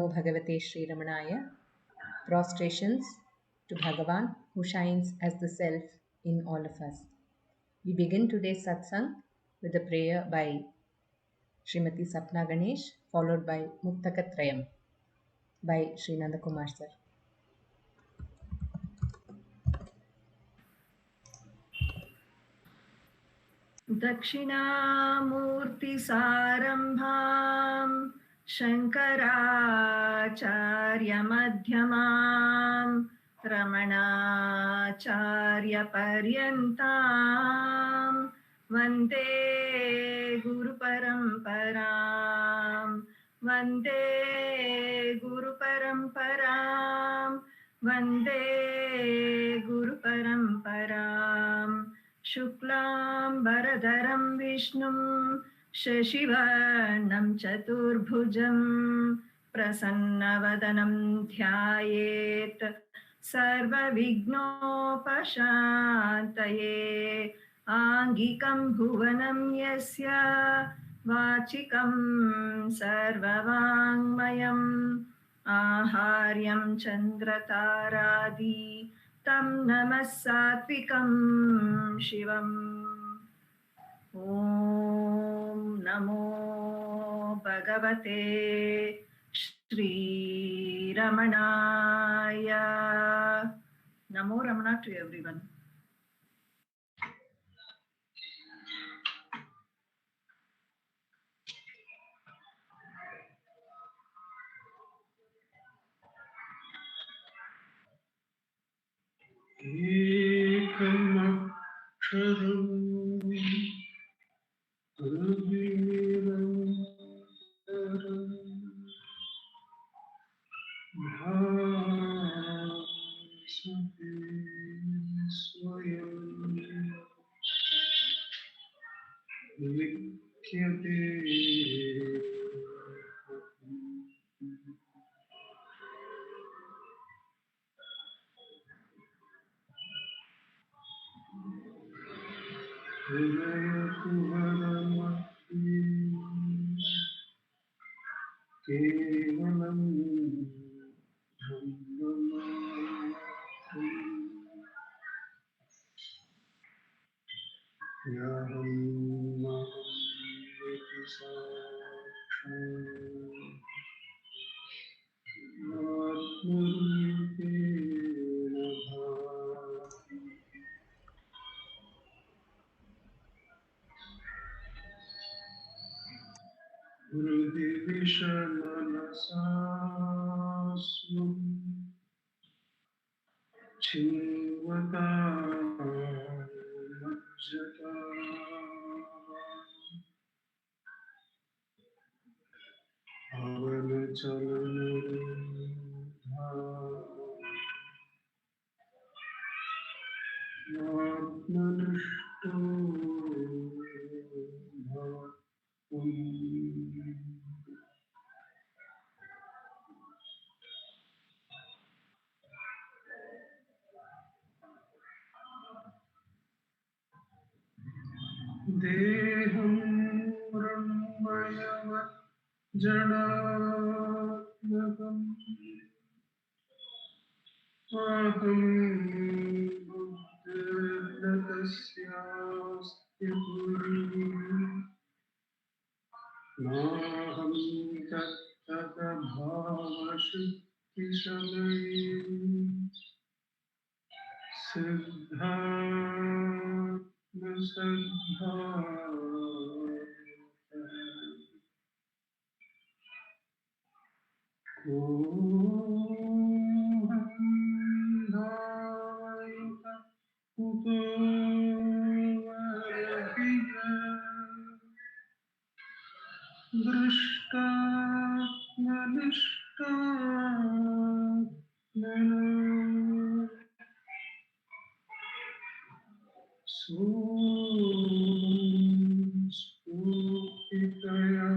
Namo Bhagavate Sri Ramanaya. Prostrations to Bhagavan who shines as the Self in all of us. We begin today's satsang with a prayer by Srimati Sapna Ganesh, followed by Muktakatrayam by Sri Nandakumar Sir. दक्षिणामूर्तिसारम्भां शङ्कराचार्यमध्यमां रमणाचार्यपर्यन्तां वन्दे गुरुपरम्परां वन्दे गुरुपरम्परां वन्दे गुरुपरम्पराम् शुक्लां वरदरं विष्णुं शशिवर्णं चतुर्भुजं प्रसन्नवदनं ध्यायेत् सर्वविघ्नोपशान्तये आङ्गिकं भुवनं यस्य वाचिकं सर्ववाङ्मयम् आहार्यं चन्द्रतारादि तं नमः सात्विकं शिवम् ॐ नमो भगवते श्रीरमणाय. Namo Ramana to everyone. Ekam aksharam avirantaram bhasati swayam likyate Hridayatuharamati kevalam brahmamatram yaham maham iti sakshat atmarupena bhati. Hridhi vishamanasasvam chivata majjata bhavana chalanarudha atmanishto bhavam. Deham brahmayavat janatmakam aham buddhirnatasyasya puri naham tattva bhavashuddhi shamai siddha saddha Kuhandayita utovarapija drishta manishta nana spurtitaya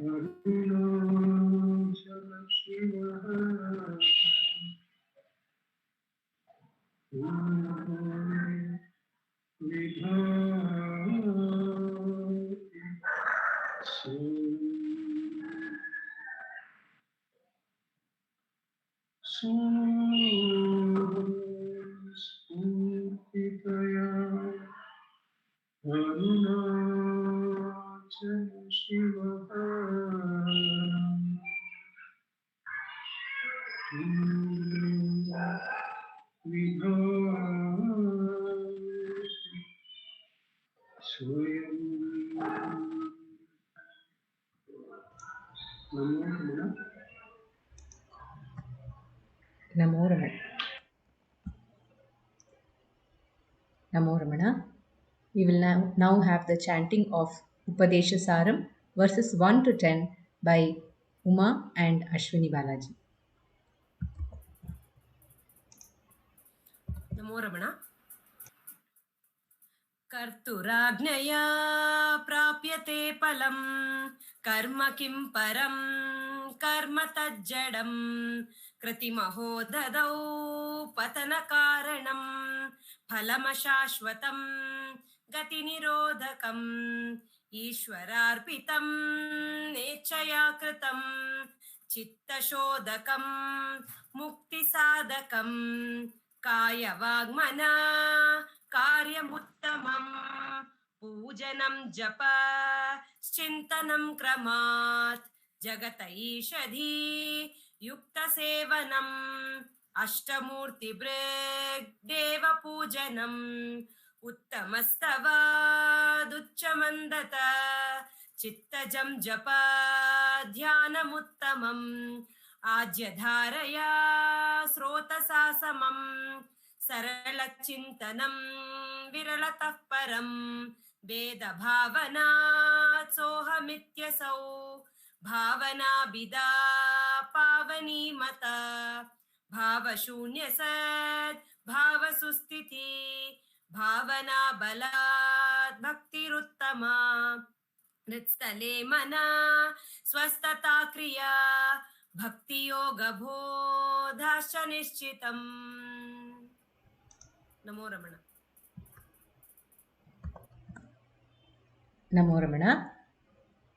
arunachala shiva Spurtitaya Arunachala Shivaha Vidhati Swayam Namo Ramana. Namo Ramana. We will now have the chanting of Upadesha Saram, verses 1 to 10 by Uma and Ashwini Balaji. नमो रमण कर्तुराज्ञया प्राप्यते फलं कर्म किं परं कर्म तज्जडं कृतिमहो ददौ पतनकारणं फलमशाश्वतं गतिनिरोधकम् ईश्वरार्पितं नेच्छया कृतं चित्तशोधकं मुक्तिसाधकं कायवाग्मना कार्यमुत्तमं पूजनं जप चिन्तनं क्रमात् जगत ईषधी युक्तसेवनम् अष्टमूर्तिभृग् देवपूजनम् उत्तमस्तवादुच्चमन्दत चित्तजं जप ध्यानमुत्तमम् आज्यधारया स्रोतसा समं सरलचिन्तनं विरलतः परं वेदभावनात् सोऽहमित्यसौ भावनाभिदा पावनी मता भावशून्यसद् भावसुस्थिति भावना बलात् भक्तिरुत्तमा हृत्स्थले मना स्वस्थता क्रिया भक्तियोगबोधाश्च निश्चितम् नमो रमण Namo Ramana.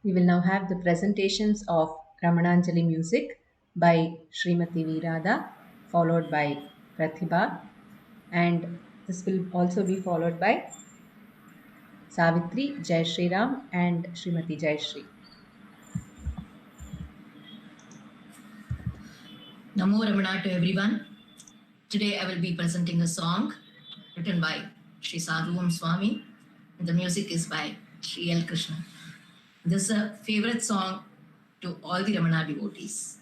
We will now have the presentations of Ramananjali music by Srimati Virada, followed by Pratibha, and this will also be followed by Savitri, Jai Shri Ram, and Srimati Jai Shri. Namo Ramana to everyone. Today I will be presenting a song written by Sri Sadhuvam Swami, and the music is by Sri L. Krishna. This is a favorite song to all the Ramana devotees.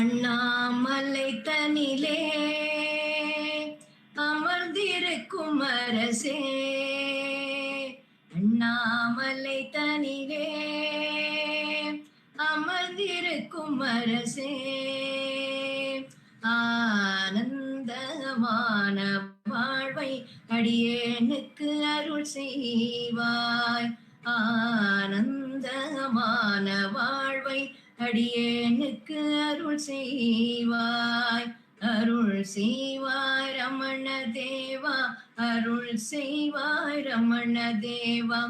Annamalai தனிலே அமர்ந்திருக்கும் அரசே, அண்ணாமலை தனிலே அமர்ந்திருக்கும் அரசே, ஆனந்தமான வாழ்வை அடியேனுக்கு அருள் செய்வாய், ஆனந்தமான வாழ்வை அடியேனுக்கு அருள் செய்வாய், அருள் செய்வாய் ரமண தேவா, அருள் செய்வாய் ரமண தேவா,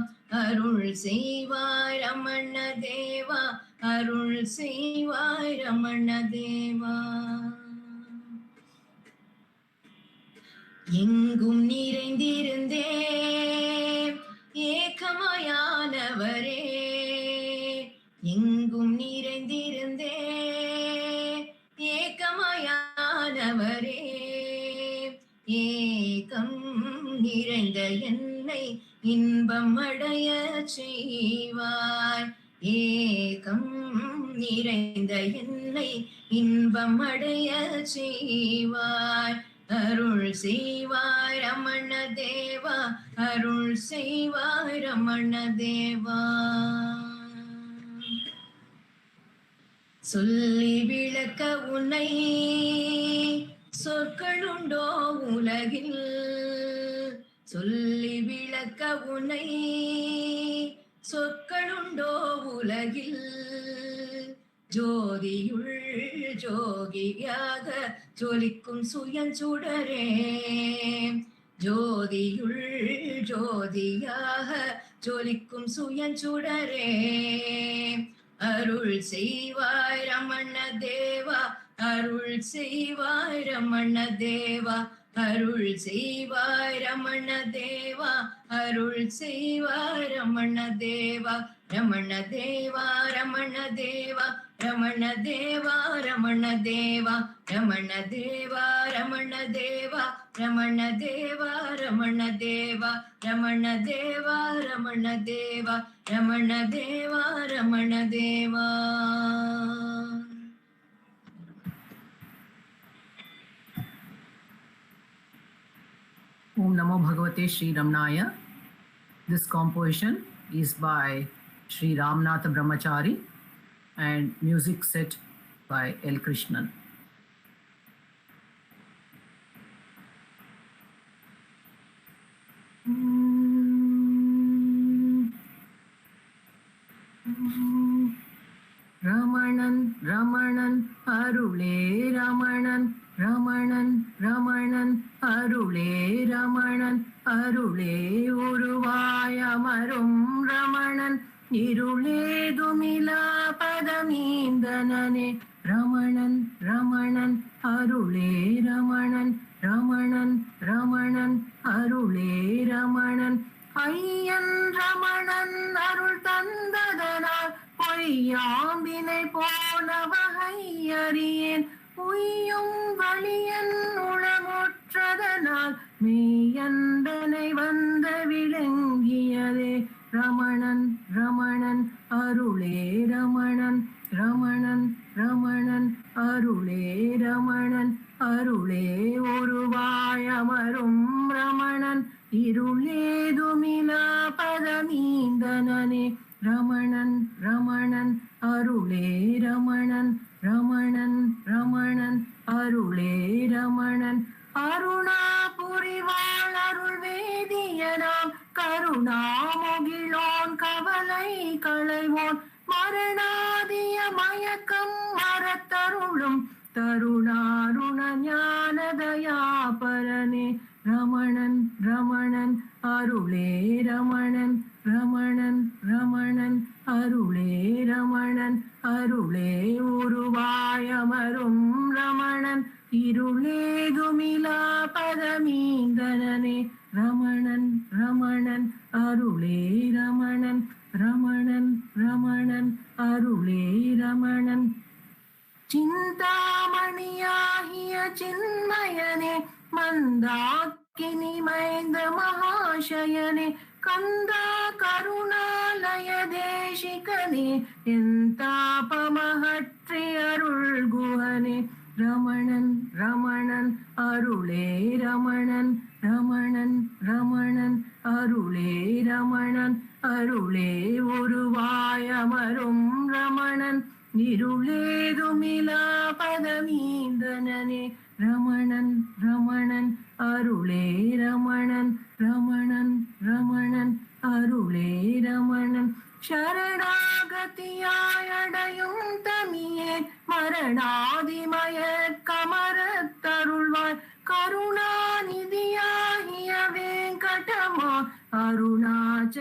அருள் செய்வாய் ரமண தேவா, அருள் செய்வாய் ரமண தேவா. எங்கும் நிறைந்திருந்தே ஏகமாயானவரே, எங்கும் நிறைந்திருந்தே ஏகமாயானவரே, ஏகம் நிறைந்த என்னை இன்பம் அடைய செய்வாய், ஏகம் நிறைந்த என்னை இன்பம் அடைய செய்வாய், அருள் செய்வாய் ரமண தேவா, அருள் செய்வாய் ரமண தேவா. சொல்லி விளக்க உன்னை சொற்களுண்டோ உலகில், சொல்லி விளக்க உன்னை சொற்களுண்டோ உலகில், ஜோதியுள் ஜோதியாக ஜொலிக்கும் சுயஞ்சுடரே, ஜோதியுள் ஜோதியாக ஜொலிக்கும் சுயஞ்சுடரே அருள் செய்வாய் ரமண தேவா அருள் செய்வாய் ரமண தேவா அருள் செய்வாய் ரமண தேவா அருள் செய்வாய் ரமண தேவா ரமண தேவா ரமண தேவா ரமண தேவா ரமண தேவா ரமண தேவா ரமண தேவா ரமண தேவா ரமண தேவா ரமண தேவா ரமண தேவா ரமண தேவா ரமண தேவா. Om Namo Bhagavate Sri Ramnaya. This composition is by Sri Ramanacentre Brahmachari and music set by L. Krishnan. Ramanan, Ramanan, Arule, Ramanan, Ramanan, Ramanan, Arule, Ramanan, Arule, Uruvayamarum, Ramanan, Irule, Dumila, Padamindanane, Ramanan, Ramanan, Arule, Ramanan, Ramanan, Ramanan, Arule, Ramanan, Ayyan Ramanan, Arul Tandadanar, பொய்யாம்பினை போன வகையறியேன் பொய்யும் வழியன் உளமுற்றதனால் மெய்யந்தனை வந்த விளங்கியதே ரமணன் ரமணன் அருளே ரமணன் ரமணன் ரமணன் அருளே ரமணன் அருளே ஒருவாயமரும் ரமணன் இருளேதுமிலா பதமீந்தனனே ரமணன் ரமணன் அருளே ரமணன் ரமணன் ரமணன் அருளே ரமணன் அருணாபுரிவாள் அருள் வேதியனாம் கருணாமுகிலோன் கவலை களைவோன் மரணாதிய மயக்கம் மரத்தருளும் தருணாருண ஞானதயாபரனே ரமணன் ரமணன் அருளே ரமணன் ரமணன் ரமணன் அருளே ரமணன் அருளே உருவாயமரும் ரமணன் இருளேதுமிலா பதமீந்தனனே ரமணன் ரமணன் அருளே ரமணன் ரமணன் ரமணன் அருளே ரமணன் சிந்தாமணியாகிய சின்மயனே மந்தாக்கினி மைந்த மகாசயனே கந்தா கருணாலய தேசிகனே எந்தாபமகற்றி அருள் குஹனே ரமணன் ரமணன் அருளே ரமணன் ரமணன் ரமணன் அருளே ரமணன் அருளே ஒருவாயமரும் ரமணன் இருளேதுமிலா பதமீந்தனனே ரமணன் ரமணன் அருளே ரமணன் ரமணன் ரமணன் அருளே ரமணன் சரணாகதியாயடையும் தமியே மரணாதிமய கமரத்தருள்வாய் கருணாநிதியாகிய வேங்கடமா அருணாச்சலமாயமர்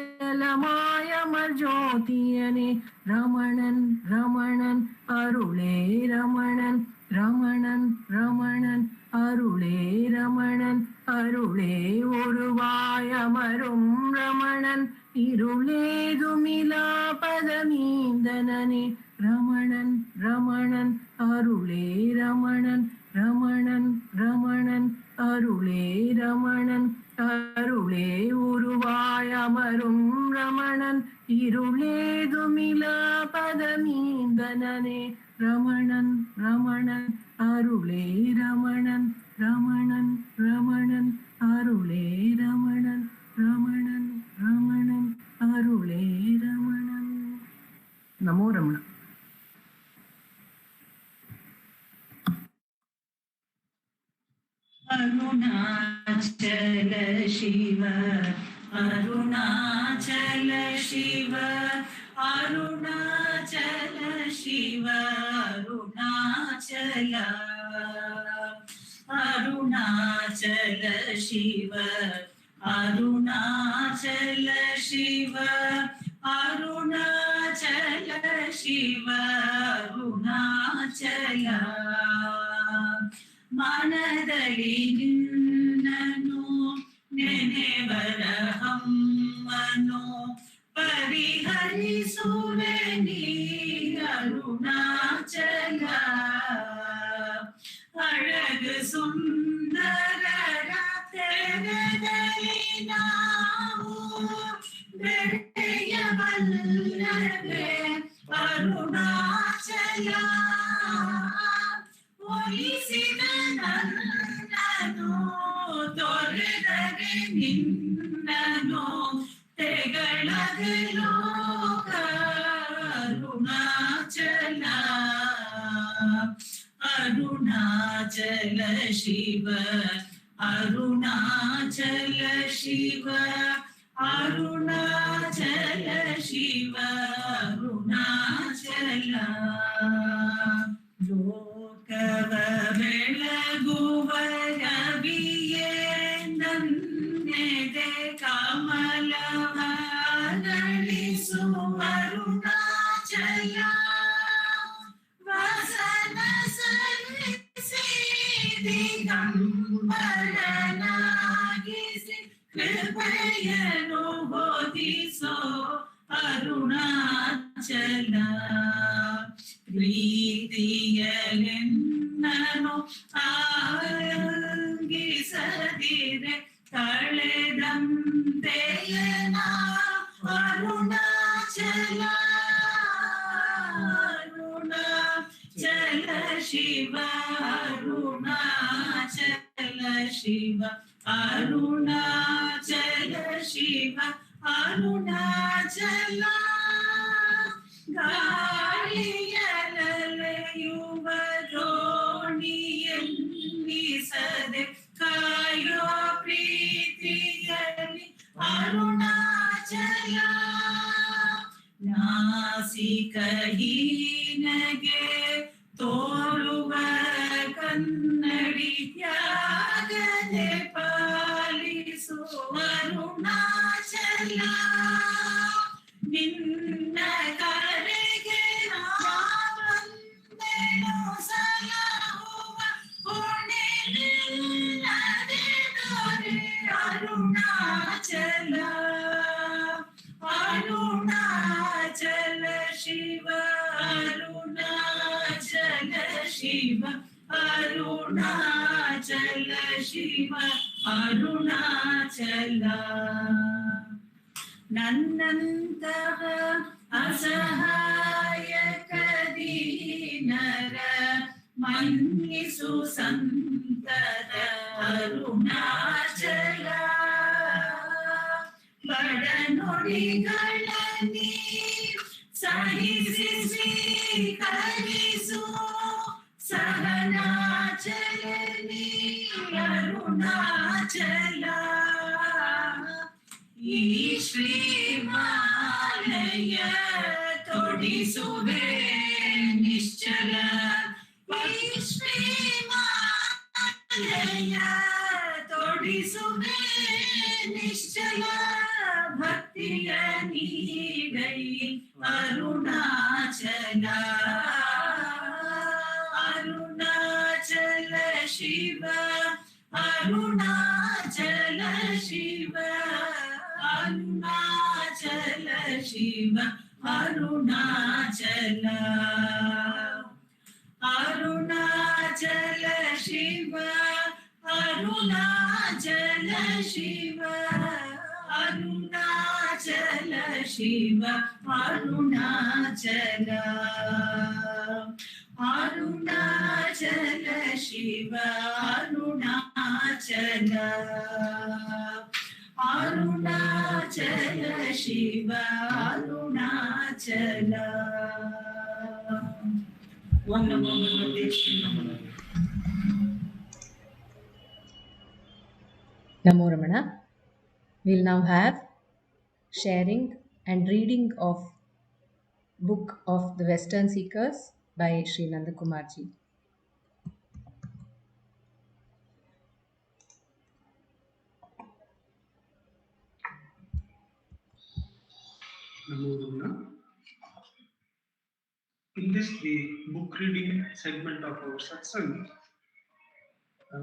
ஜோதியனே ரமணன் ரமணன் அருளே ரமணன் ரமணன் ரமணன் அருளே ரமணன் அருளே ஒருவாயமரும் ரமணன் இருளேதுமிலா பதமீந்தனனே ரமணன் ரமணன் அருளே ரமணன் ரமணன் ரமணன் அருளே ரமணன் அருளே உருவாயமரும் ரமணன் இருளேதுமிலா பதமீந்தனனே ரமணன் ரமணன் அருளே ரமணன் ரமணன் ரமணன் அருளே ரமணன் ரமணன் ரமணன் அருளே ரமணன். நமோ ரமண. அருணாச்சல சிவ அருணாச்சல சிவ அருணாச்சல சிவ அருணாச்சல அருணாச்சல சிவ ಅರುಣಾಚಲ ಶಿವ ಅರುಣಾಚಲ ಶಿವ ಅರುಣಾಚಲ ಮನದಲ್ಲಿ ನಿನ್ನನು ನೆನೆವರ ಹಮ್ಮನು ಪರಿಹರಿಸುವೆ ನೀ ಅರುಣಾಚಲ ಅழகு ಸುಂದರರ ತೆರೆದಲ್ಲಿ ನಾವು ಬೆಳೆಯಬಲ್ಲವೇ ಅರುಣಾಚಲ ಒಲಿಸಿದ ನನ್ನನು ತೊರೆದರೆ ನಿನ್ನನು ತೆಗಳದೆ ಲೋಕ ಅರುಣಾಚಲ ಅರುಣಾಚಲ ಶಿವ ಅರುಣಾಚಲ ಶಿವ ಅರುಣಾಚಲ ಶಿವ ಅರುಣಾಚಲ ಲೋಕವ ಬೆಳಗುವ ರವಿಯೇ ನನ್ನೆದೆ ಕಮಲವ ಅರಳಿಸುವ ಅರುಣಾಚಲ ವಸನ ಸಲ್ಲಿಸಿ ದಿಗಂಬರನಾಗಿಸಿ ಕೃಪೆಯನ್ನು ಬೋಧಿಸೋ ಅರುಣಾಚಲ ಪ್ರೀತಿಯಲೆನ್ನನು ಆರಂಗಿಸದಿರೆ ಕಳೆದಂತೆಯನ ಅರುಣಾಚಲ ಅರುಣಾಚಲ ಶಿವ ಅರುಣಾಚಲ ಶಿವ ಅರುಣಾಚಲ ಶಿವ ಅರುಣಾಚಲ ಗಾಳಿಯಲೆಯುವ ದೋಣಿಯನ್ನಿಸದೆ ಕಾಯೋ ಪ್ರೀತಿಯಲ್ಲಿ ಅರುಣಾಚಲ ನಾಸಿಕಹೀನಗೆ ತೋರುವ ಕನ್ನಡಿಯಾಗದೆ ಪಾಲಿಸು ಅರುಣಾಚಲ ನಿನ್ನ ಕರೆಗೆ ನಾವಂದೆನು ಸಲಹುವ ಹೊಣೆ ನಿನ್ನದೆ ದೊರೆ ಅರುಣಾಚಲ ಅರುಣಾಚಲ ಶಿವ ಅರುಣಾಚಲ ಶಿವ ಅರುಣಾಚಲ ಶಿವ ಅರುಣಾಚಲ ನನ್ನಂತಹ ಅಸಹಾಯಕ ದೀನರ ಮನ್ನಿಸು ಸಂತದ ಅರುಣಾಚಲ ಬಡ ನುಡಿಗಳ ನೀ ಸಹಿಸಿ ಸ್ವೀಕರಿಸು ಸಹನಾಚಲ ನೀ ಅರುಣಾಚಲ ಈ ಶ್ರೀಮಾಲಯ ತೊಡಿಸುವೆ ನಿಶ್ಚಲ ಈ ಶ್ರೀಮಾಲಯ ತೊಡಿಸುವೆ ನಿಶ್ಚಲ ಭಕ್ತಿಯ ನೀಡೈ ಅರುಣಾಚಲ ಅರುಣಾಚಲ ಶಿವ ಅರುಣಾಚಲ ಶಿವ ಅರುಣಾಚಲ ಶಿವ ಅರುಣಾಚಲ ಅರುಣಾಚಲ ಶಿವ ಅರುಣಾಚಲ ಶಿವ ಅರುಣಾಚಲ ಶಿವ ಅರುಣಾಚಲ ಅರುಣಾಚಲ ಶಿವ ಅರುಣಾಚಲ ಅರುಣಾಚಲ ಶಿವ ಅರುಣಾಚಲ ಓಂ ನಮೋ ಭಗವತೆ Shri Namo Ramana. We'll now have sharing and reading of Book of the Western Seekers by Sri Nandakumarji. Namo. In this, the book reading segment of our satsang,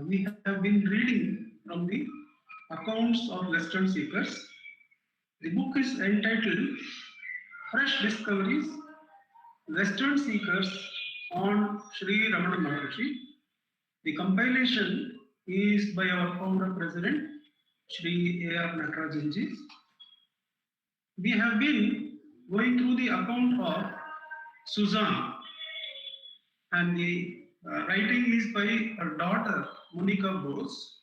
we have been reading from the accounts of Western seekers. The book is entitled Fresh Discoveries, Western Seekers on Sri Ramana Maharshi. The compilation is by our founder president, Sri A.R. Natarajanji. We have been going through the account of Suzanne, and the writing is by her daughter, Monica Bose.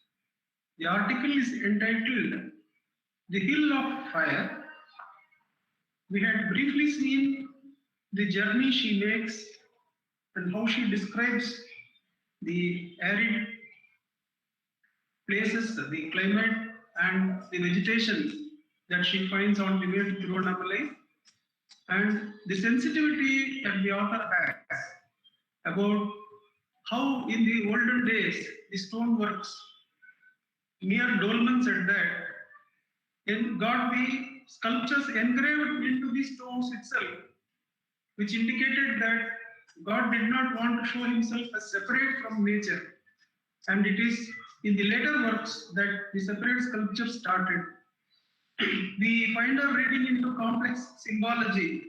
The article is entitled The Hill of Fire. We had briefly seen the journey she makes and how she describes the arid places, the climate and the vegetation that she finds on the way to Tiruvannamalai, and the sensitivity that the author has about how in the olden days the stoneworks near dolmens at that got the sculptures engraved into the stones itself, which indicated that God did not want to show himself as separate from nature. And it is in the later works that the separate sculpture started. We find her reading into complex symbology,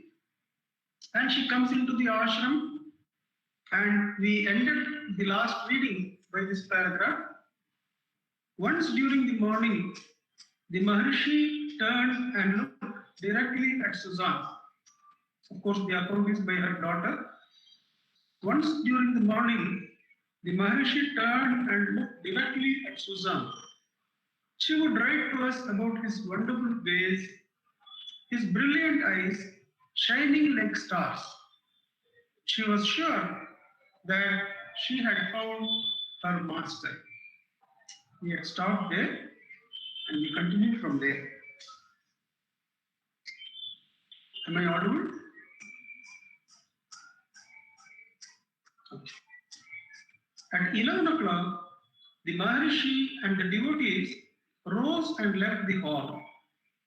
and she comes into the ashram, and we ended the last reading by this paragraph. Once during the morning, the Maharishi turned and looked directly at Suzanne. Of course, the account is by her daughter. Once during the morning, the Maharishi turned and looked directly at Suzanne. She would write to us about his wonderful ways, his brilliant eyes shining like stars. She was sure that she had found her master. We had stopped there and we continue from there. Am I audible? Okay. At 11 o'clock, the Maharishi and the devotees rose and left the hall,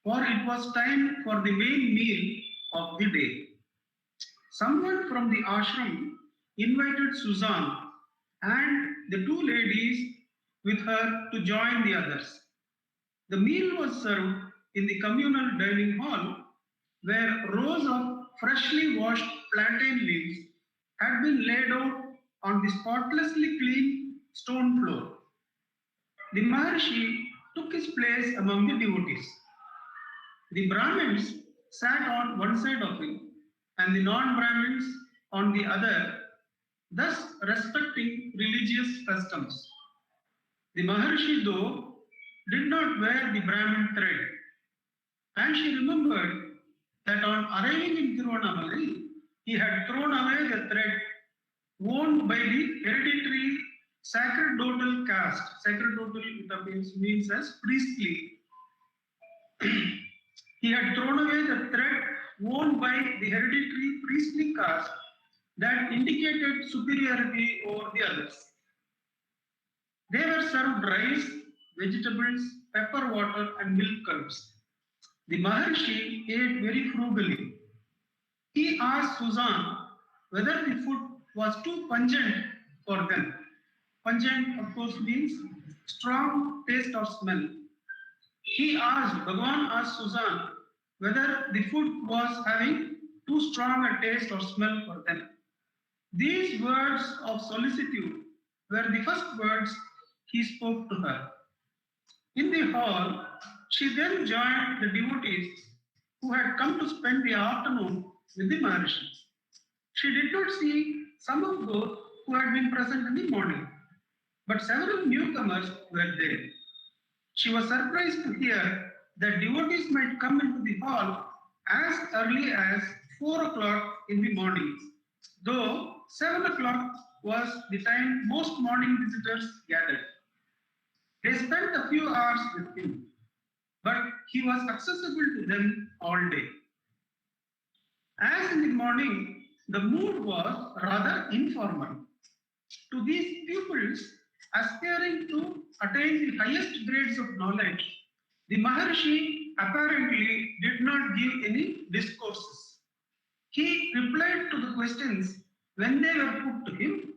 for it was time for the main meal of the day. Someone from the ashram invited Suzanne and the two ladies with her to join the others. The meal was served in the communal dining hall, where rows of freshly washed plantain leaves had been laid out on the spotlessly clean stone floor. The Maharishi took his place among the devotees. The Brahmins sat on one side of him and the non-Brahmins on the other, thus respecting religious customs. The Maharishi, though, did not wear the Brahmin thread, and she remembered that on arriving in Tiruvannamalai, he had thrown away the thread worn by the hereditary sacerdotal caste. Sacerdotal, it means as priestly. He had thrown away the thread worn by the hereditary priestly caste that indicated superiority over the others. They were served rice, vegetables, pepper water, and milk curds. The Maharishi ate very frugally. He asked Suzanne whether the food was too pungent for them. Pungent, of course, means strong taste or smell. Bhagavan asked Suzanne whether the food was having too strong a taste or smell for them. These words of solicitude were the first words he spoke to her. In the hall, she then joined the devotees who had come to spend the afternoon with the Maharishi. She did not see some of those who had been present in the morning, but several newcomers were there. She was surprised to hear that devotees might come into the hall as early as 4 o'clock in the morning, though 7 o'clock was the time most morning visitors gathered. They spent a few hours with him, but he was accessible to them all day. As in the morning, the mood was rather informal. To these pupils aspiring to attain the highest grades of knowledge, the Maharishi apparently did not give any discourses. He replied to the questions when they were put to him,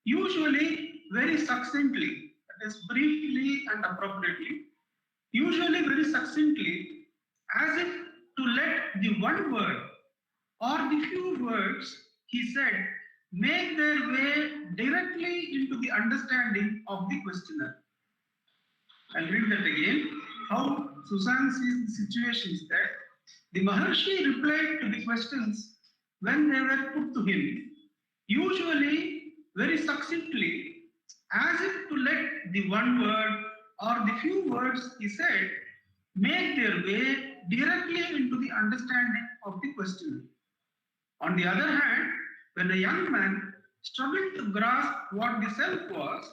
usually very succinctly, that is, briefly and appropriately, usually very succinctly, as if to let the one word or the few words he said make their way directly into the understanding of the questioner. I'll read that again. How Susan sees the situation is that the Maharshi replied to the questions when they were put to him, usually very succinctly, as if to let the one word or the few words he said make their way directly into the understanding of the questioner. On the other hand, when a young man struggled to grasp what the self was,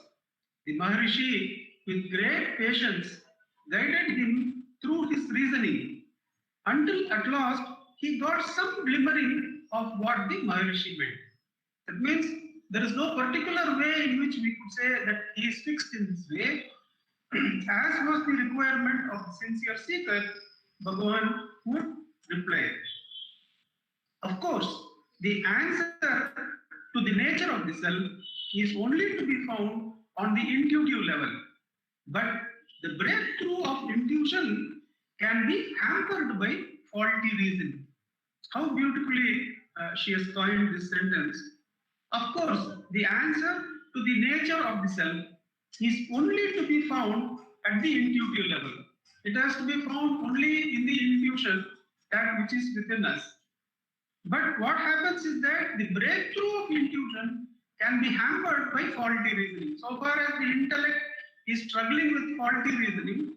the Maharishi, with great patience, guided him through his reasoning until at last he got some glimmering of what the Maharishi meant. That means there is no particular way in which we could say that he is fixed in this way, as was the requirement of the sincere seeker. Bhagavan would reply. Of course, the answer to the nature of the self is only to be found on the intuitive level. But the breakthrough of intuition can be hampered by faulty reasoning. How beautifully she has coined this sentence. Of course, the answer to the nature of the self is only to be found at the intuitive level. It has to be found only in the intuition, that which is within us. But what happens is that the breakthrough of intuition can be hampered by faulty reasoning. So far as the intellect is struggling with faulty reasoning,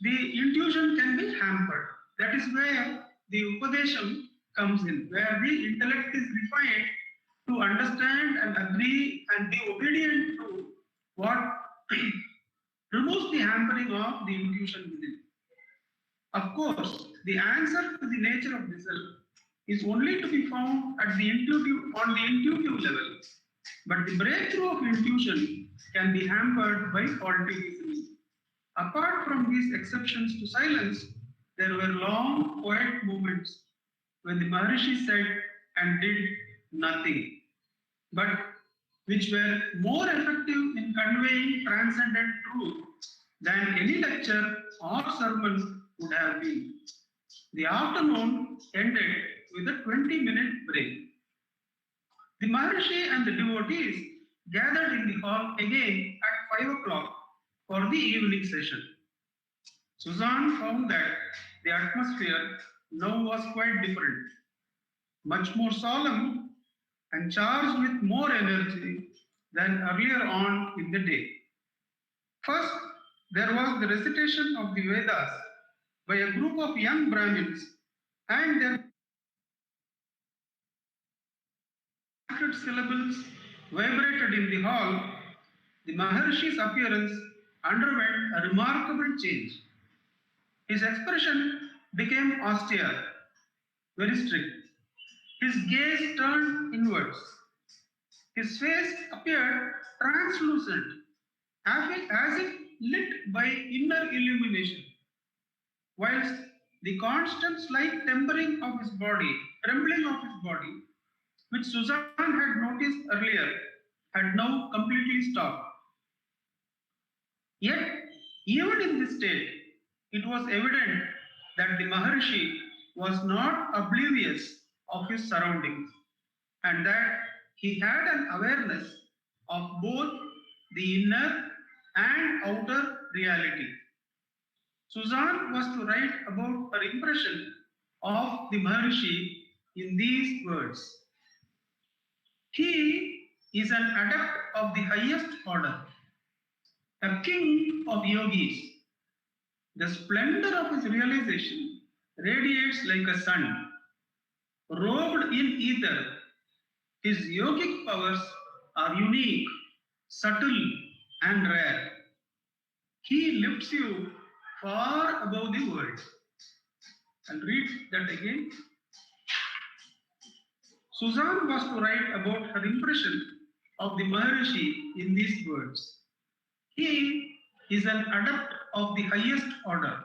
the intuition can be hampered. That is where the Upadesham comes in, where the intellect is refined to understand and agree and be obedient to what removes the hampering of the intuition within. Of course, the answer to the nature of the self is only to be found at the on the intuitive level. But the breakthrough of intuition can be hampered by faulty reasoning. Apart from these exceptions to silence, there were long, quiet moments when the Maharishi said and did nothing, but which were more effective in conveying transcendent truth than any lecture or sermon would have been. The afternoon ended with a 20-minute break. The Maharishi and the devotees gathered in the hall again at 5 o'clock for the evening session. Suzanne found that the atmosphere now was quite different, much more solemn and charged with more energy than earlier on in the day. First, there was the recitation of the Vedas by a group of young Brahmins, and their syllables vibrated in the hall. The Maharishi's appearance underwent a remarkable change. His expression became austere, very strict. His gaze turned inwards. His face appeared translucent, as if lit by inner illumination, whilst the constant slight trembling of his body, which Suzanne had noticed earlier, had now completely stopped. Yet, even in this state, it was evident that the Maharishi was not oblivious of his surroundings and that he had an awareness of both the inner and outer reality. Suzanne was to write about her impression of the Maharishi in these words. He is an adept of the highest order, a king of yogis. The splendor of his realization radiates like a sun. Robed in ether, his yogic powers are unique, subtle, and rare. He lifts you far above the world. I'll read that again. Suzanne was to write about her impression of the Maharishi in these words. He is an adept of the highest order,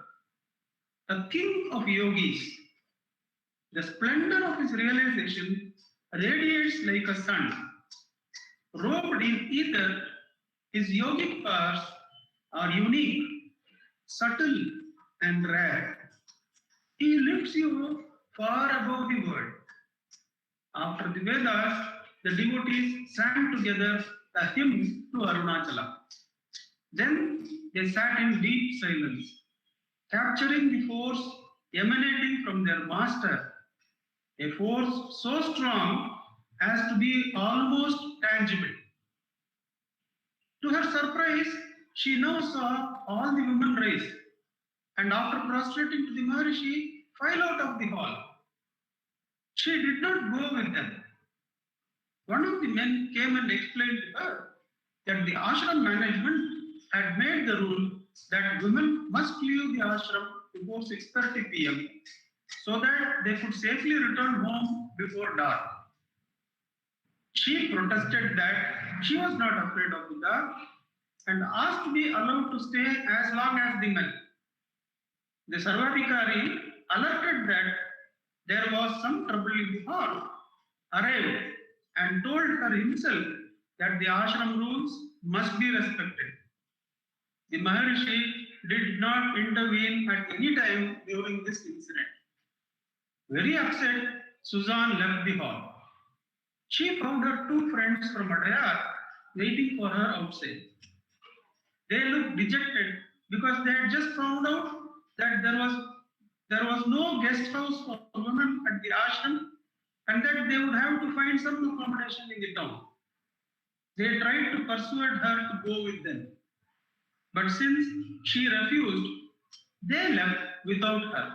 a king of yogis. The splendor of his realization radiates like a sun. Robed in ether, his yogic powers are unique, subtle, and rare. He lifts you far above the world. After the Vedas, the devotees sang together a hymn to Arunachala. Then they sat in deep silence, capturing the force emanating from their master, a force so strong as to be almost tangible. To her surprise, she now saw all the women rise, and after prostrating to the Maharishi, file out of the hall. She did not go with them. One of the men came and explained to her that the ashram management had made the rule that women must leave the ashram before 6:30 p.m. so that they could safely return home before dark. She protested that she was not afraid of the dark and asked to be allowed to stay as long as the men. The Sarvadhikari, alerted that there was some trouble in the hall, arrived and told her himself that the ashram rules must be respected. The Maharishi did not intervene at any time during this incident. Very upset, Suzanne left the hall. She found her two friends from Adayar waiting for her outside. They looked dejected because they had just found out that there was no guest house for women at the ashram and that they would have to find some accommodation in the town. They tried to persuade her to go with them. But since she refused, they left without her.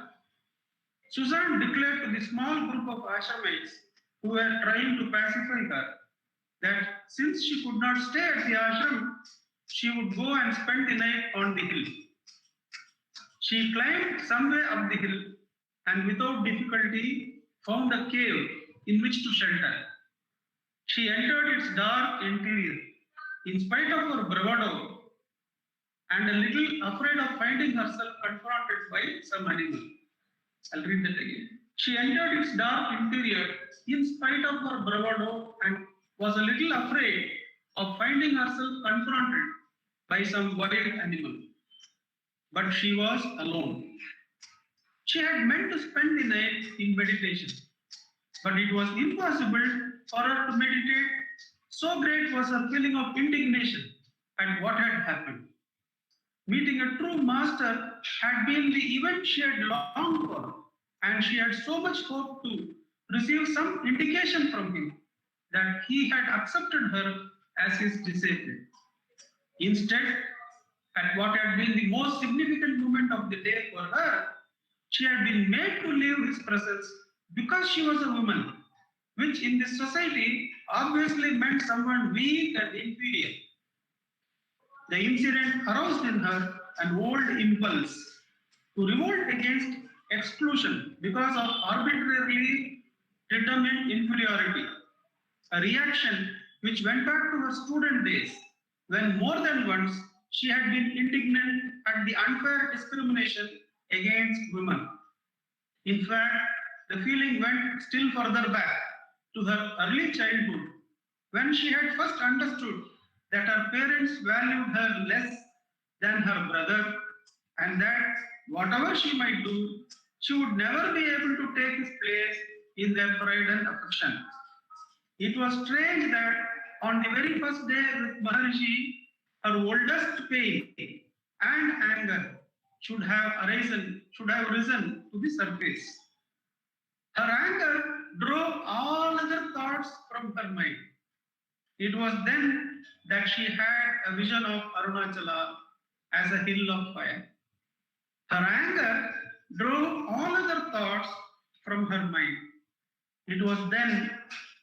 Suzanne declared to the small group of ashramites who were trying to pacify her that since she could not stay at the ashram, she would go and spend the night on the hill. She climbed some way up the hill and without difficulty found a cave in which to shelter. She entered its dark interior in spite of her bravado and a little afraid of finding herself confronted by some animal. I'll read that again. She entered its dark interior in spite of her bravado and was a little afraid of finding herself confronted by some wild animal. But she was alone. She had meant to spend the night in meditation, but it was impossible for her to meditate. So great was her feeling of indignation at what had happened. Meeting a true master had been the event she had longed for, and she had so much hope to receive some indication from him that he had accepted her as his disciple. Instead, at what had been the most significant moment of the day for her, she had been made to leave his presence because she was a woman, which in this society obviously meant someone weak and inferior. The incident aroused in her an old impulse to revolt against exclusion because of arbitrarily determined inferiority, a reaction which went back to her student days when more than once she had been indignant at the unfair discrimination against women. In fact, the feeling went still further back to her early childhood when she had first understood that her parents valued her less than her brother and that whatever she might do, she would never be able to take his place in their pride and affection. It was strange that on the very first day with Maharishi, her oldest pain and anger should have risen to the surface. Her anger drove all other thoughts from her mind. It was then that she had a vision of Arunachala as a hill of fire. Her anger drove all other thoughts from her mind. It was then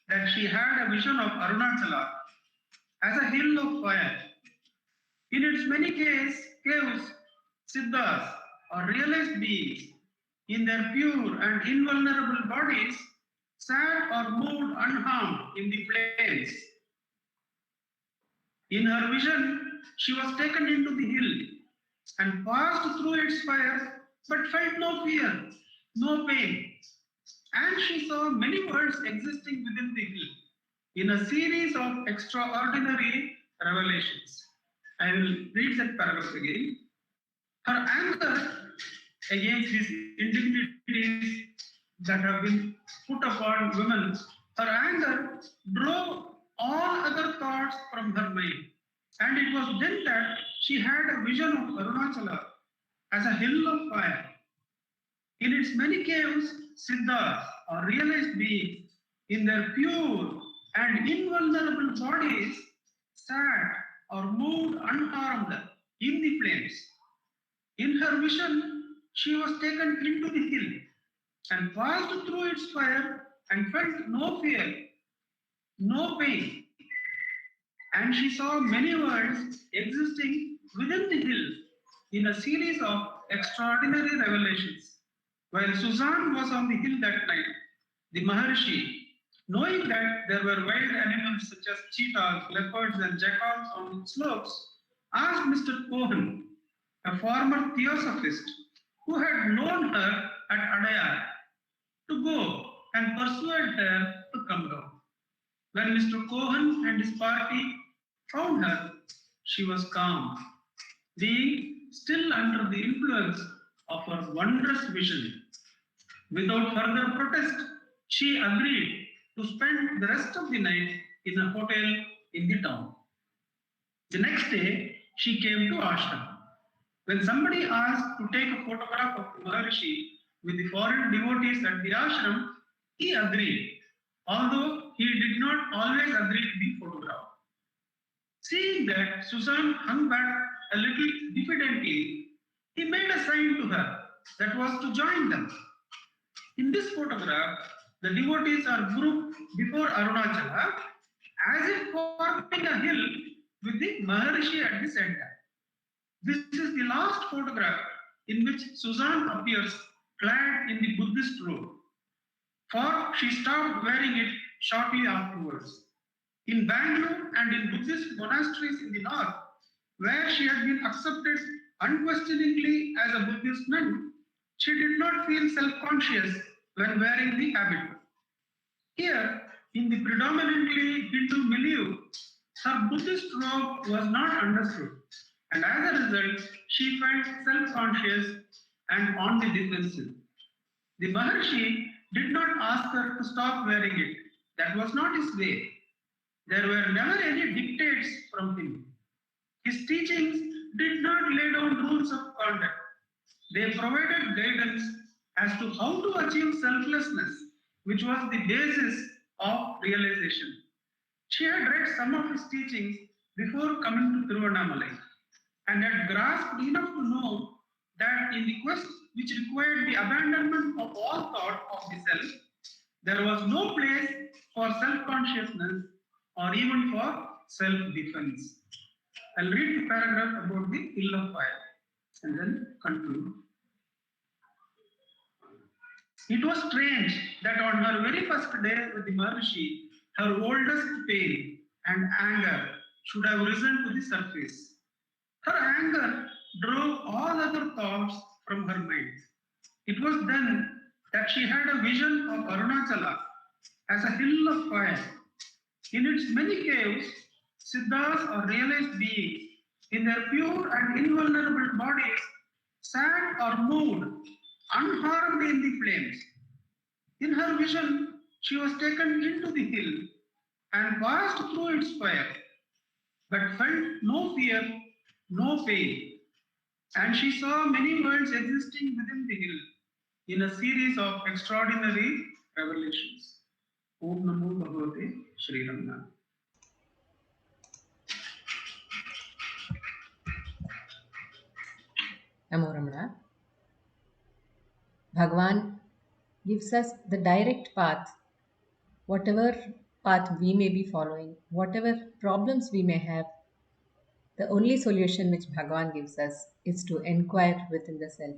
that she had a vision of Arunachala as a hill of fire. In its many caves, siddhas, or realized beings, in their pure and invulnerable bodies, sat or moved unharmed in the flames. In her vision, she was taken into the hill and passed through its fire but felt no fear, no pain. And she saw many worlds existing within the hill in a series of extraordinary revelations. I will read that paragraph again. Her anger against these indignities that have been put upon women, her anger drove all other thoughts from her mind. And it was then that she had a vision of Arunachala as a hill of fire. In its many caves, Siddhas or realized beings in their pure and invulnerable bodies sat or moved unharmed in the flames. In her vision, she was taken into the hill and passed through its fire and felt no fear, no pain. And she saw many worlds existing within the hill in a series of extraordinary revelations. While Suzanne was on the hill that night, the Maharshi, knowing that there were wild animals such as cheetahs, leopards, and jackals on the slopes, asked Mr. Cohen, a former theosophist who had known her at Adayar, to go and persuade her to come down. When Mr. Cohen and his party found her, she was calm, being still under the influence of her wondrous vision. Without further protest, she agreed to spend the rest of the night in a hotel in the town. The next day, she came to ashram. When somebody asked to take a photograph of the Maharishi with the foreign devotees at the ashram, he agreed, although he did not always agree to be photographed. Seeing that Susan hung back a little diffidently, he made a sign to her that was to join them. In this photograph, the devotees are grouped before Arunachala as if forming a hill with the Maharishi at the center. This is the last photograph in which Suzanne appears clad in the Buddhist robe, for she stopped wearing it shortly afterwards. In Bangalore and in Buddhist monasteries in the north, where she had been accepted unquestioningly as a Buddhist nun, she did not feel self-conscious when wearing the habit. Here, in the predominantly Hindu milieu, her Buddhist robe was not understood, and as a result, she felt self-conscious and on the defensive. The Maharshi did not ask her to stop wearing it. That was not his way. There were never any dictates from him. His teachings did not lay down rules of conduct. They provided guidance as to how to achieve selflessness, which was the basis of realization. She had read some of his teachings before coming to Tiruvannamalai and had grasped enough to know that in the quest which required the abandonment of all thought of the self, there was no place for self-consciousness or even for self-defense. I'll read the paragraph about the hill of fire and then conclude. It was strange that on her very first day with the Maharishi, her oldest pain and anger should have risen to the surface. Her anger drove all other thoughts from her mind. It was then that she had a vision of Arunachala as a hill of fire. In its many caves, Siddhas or realized beings in their pure and invulnerable bodies sat or moved unharmed in the flames. In her vision, she was taken into the hill and passed through its fire, but felt no fear, no pain. And she saw many worlds existing within the hill in a series of extraordinary revelations. Om Namo Bhagavate Shri Ramana. Namo Ramana. Bhagavan gives us the direct path, whatever path we may be following, whatever problems we may have. The only solution which Bhagavan gives us is to inquire within the self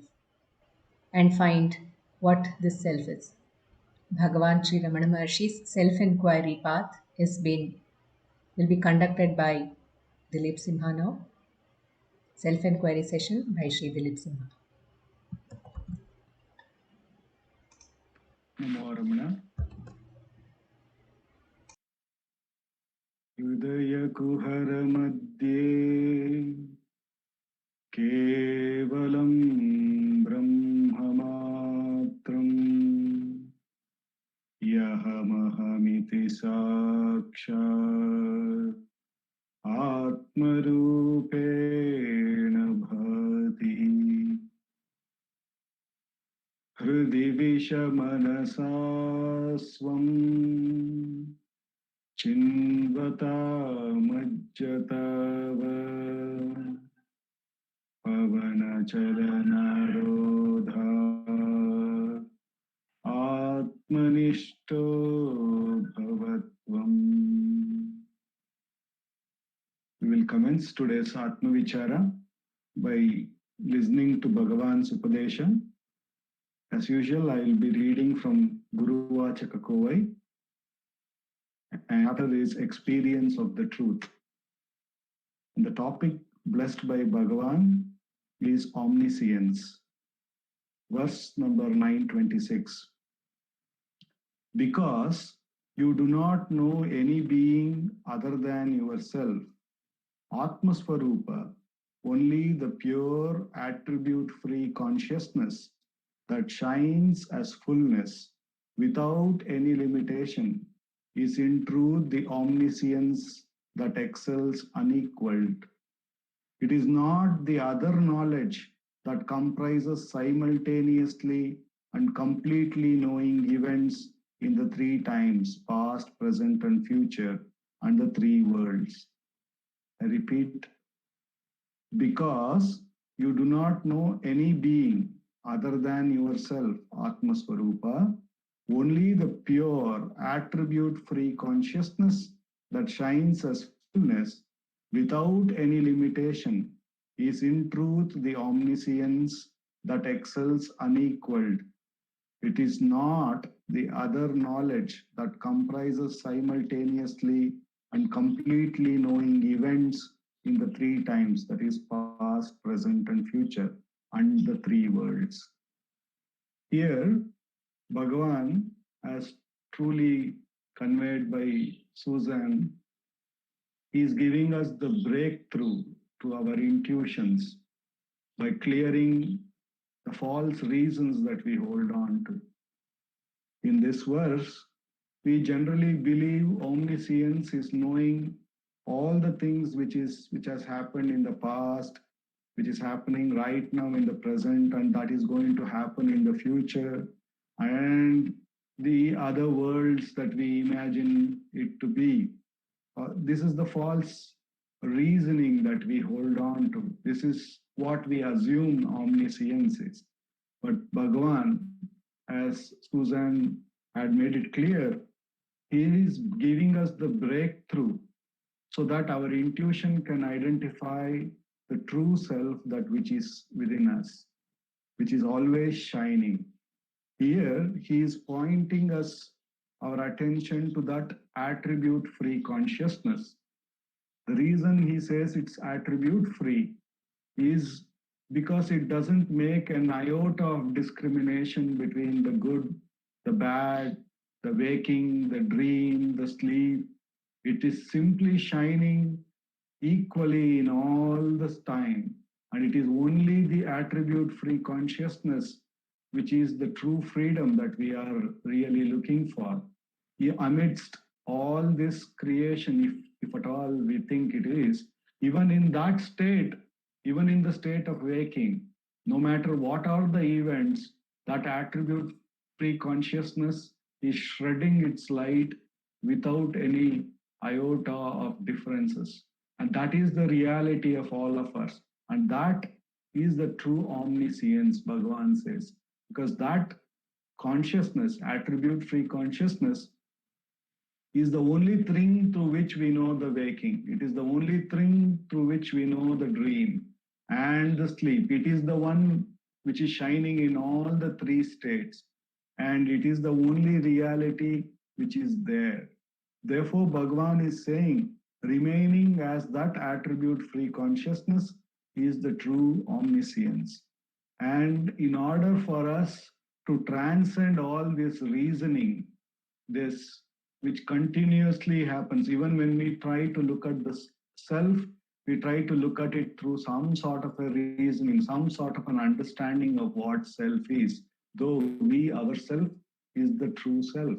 and find what this self is. Bhagavan Sri Ramana Maharshi's self-inquiry path will be conducted by Dilip Simha now. Self-inquiry session by Sri Dilip Simha. Namo Ramana. Hridaya Kuhara Madhye Kevalam Brahmamatram Yahamaham Sakshat Atmarupena Bhati Hridi Vishamanasa Swam Chinvata Majjatava Pavana Chalanarodha Atmanishto Bhavatvam. We will commence today's Atma Vichara by listening to Bhagavan's Upadesha. As usual, I will be reading from Guru Vachaka Kovai, and after is experience of the truth. And the topic blessed by Bhagavan is omniscience. Verse number 926. Because you do not know any being other than yourself, Atmasvarupa, only the pure attribute-free consciousness that shines as fullness without any limitation is in truth the omniscience that excels unequaled. It is not the other knowledge that comprises simultaneously and completely knowing events in the three times, past, present, and future, and the three worlds. I repeat, because you do not know any being other than yourself, Atmasvarupa, only the pure attribute-free consciousness that shines as fullness without any limitation is in truth the omniscience that excels unequaled. It is not the other knowledge that comprises simultaneously and completely knowing events in the three times, that is past, present, and future, and the three worlds. Here, Bhagavan, as truly conveyed by Susan, is giving us the breakthrough to our intuitions by clearing the false reasons that we hold on to. In this verse, we generally believe omniscience is knowing all the things which has happened in the past, which is happening right now in the present, and that is going to happen in the future, and the other worlds that we imagine it to be. This is the false reasoning that we hold on to. This is what we assume omniscience is. But Bhagavan, as Susan had made it clear, he is giving us the breakthrough so that our intuition can identify the true self, that which is within us, which is always shining. Here, he is pointing us our attention to that attribute-free consciousness. The reason he says it's attribute-free is because it doesn't make an iota of discrimination between the good, the bad, the waking, the dream, the sleep. It is simply shining equally in all this time. And it is only the attribute-free consciousness which is the true freedom that we are really looking for. Amidst all this creation, if at all we think it is, even in that state, even in the state of waking, no matter what are the events, that attribute-free consciousness is shredding its light without any iota of differences. And that is the reality of all of us. And that is the true omniscience, Bhagavan says. Because that consciousness, attribute-free consciousness, is the only thing through which we know the waking. It is the only thing through which we know the dream and the sleep. It is the one which is shining in all the three states. And it is the only reality which is there. Therefore, Bhagavan is saying, remaining as that attribute-free consciousness is the true omniscience. And in order for us to transcend all this reasoning, this which continuously happens, even when we try to look at the self, we try to look at it through some sort of a reasoning, some sort of an understanding of what self is, though we ourself is the true self.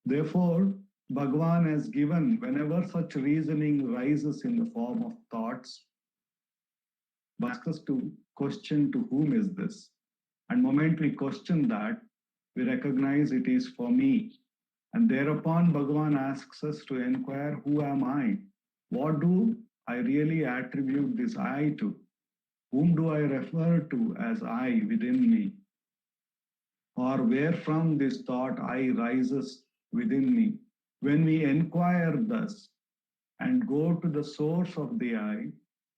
Therefore, Bhagavan has given, whenever such reasoning rises in the form of thoughts, asks us to question to whom is this? And moment we question that, we recognize it is for me. And thereupon Bhagavan asks us to inquire, who am I? What do I really attribute this I to? Whom do I refer to as I within me? Or where from this thought I rises within me? When we inquire thus and go to the source of the I,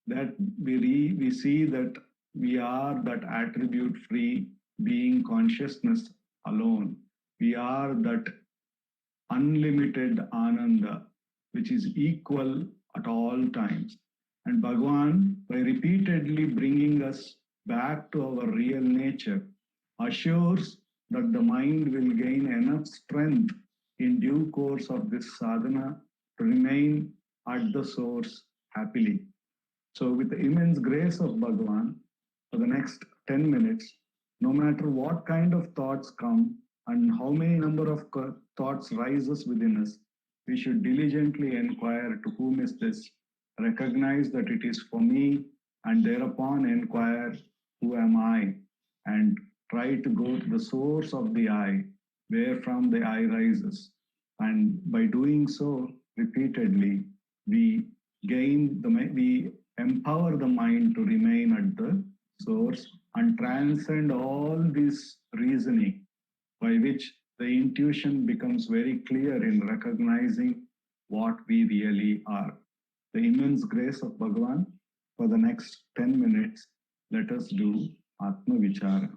that we see that we are that attribute free being consciousness alone. We are that unlimited ananda, which is equal at all times. And Bhagavan, by repeatedly bringing us back to our real nature, assures that the mind will gain enough strength in due course of this sadhana to remain at the source happily. So, with the immense grace of Bhagavan, for the next 10 minutes, no matter what kind of thoughts come and how many number of thoughts rises within us, we should diligently inquire to whom is this, recognize that it is for me, and thereupon inquire, who am I? And try to go to the source of the I, where from the I rises. And by doing so repeatedly, we we empower the mind to remain at the source and transcend all this reasoning, by which the intuition becomes very clear in recognizing what we really are. The immense grace of Bhagavan. For the next 10 minutes, let us do Atma Vichara.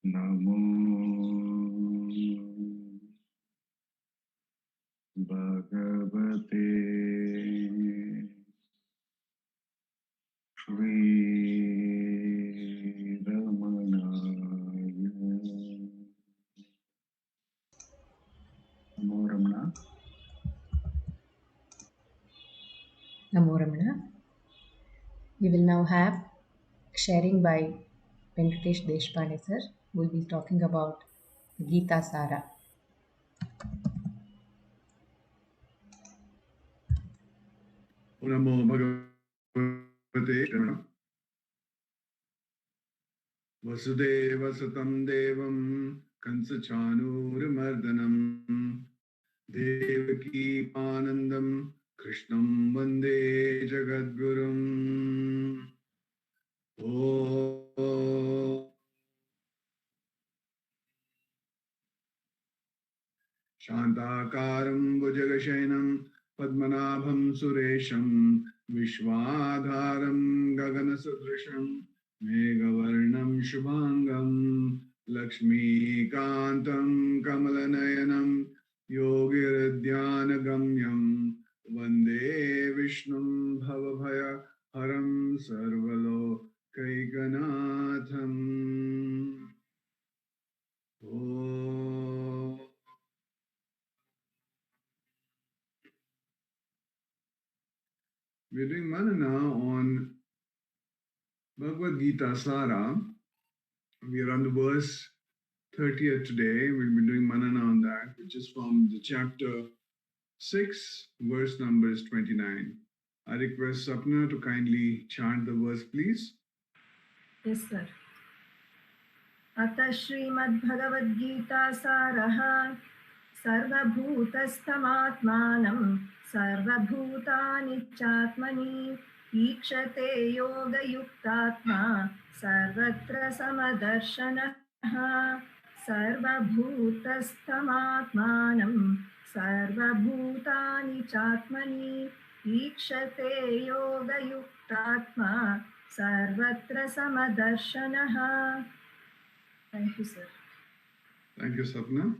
Namo Bhagavate Shri Ramanaya. Namo Ramana. Namo Ramana. We will now have sharing by Venkatesh Deshpande sir, who will be talking about the Gita Sara. Namo Bhagavate Ramana. Vasudeva Satam Devam Kansachanuramardanam Devaki Panandam Krishnam Vande Jagadgurum. Oh Shantakaram Bhujagashainam Padmanabham Suresham Vishwadharam Gaganasudrisham Meghavarnam Shubhangam Lakshmikantam Kamalanayanam Yogiradhyanagamyam Vande Vishnum Bhavabhaya Haram Sarvalokaikanaatham. Oh. We're doing manana on Bhagavad Gita Sara. We are on the verse 30th today. We'll be doing manana on that, which is from the chapter 6, verse number is 29. I request Sapna to kindly chant the verse, please. Yes, sir. अतः श्रीमद्भगवद्गीता सारः सर्वभूतस्थमात्मानं सर्वभूतानि चात्मनि ईक्षते योगयुक्तात्मा सर्वत्र समदर्शनः सर्वभूतस्थमात्मानं सर्वभूतानि चात्मनि ईक्षते योगयुक्तात्मा सर्वत्र समदर्शनः. Thank you, sir. Thank you, Sapna.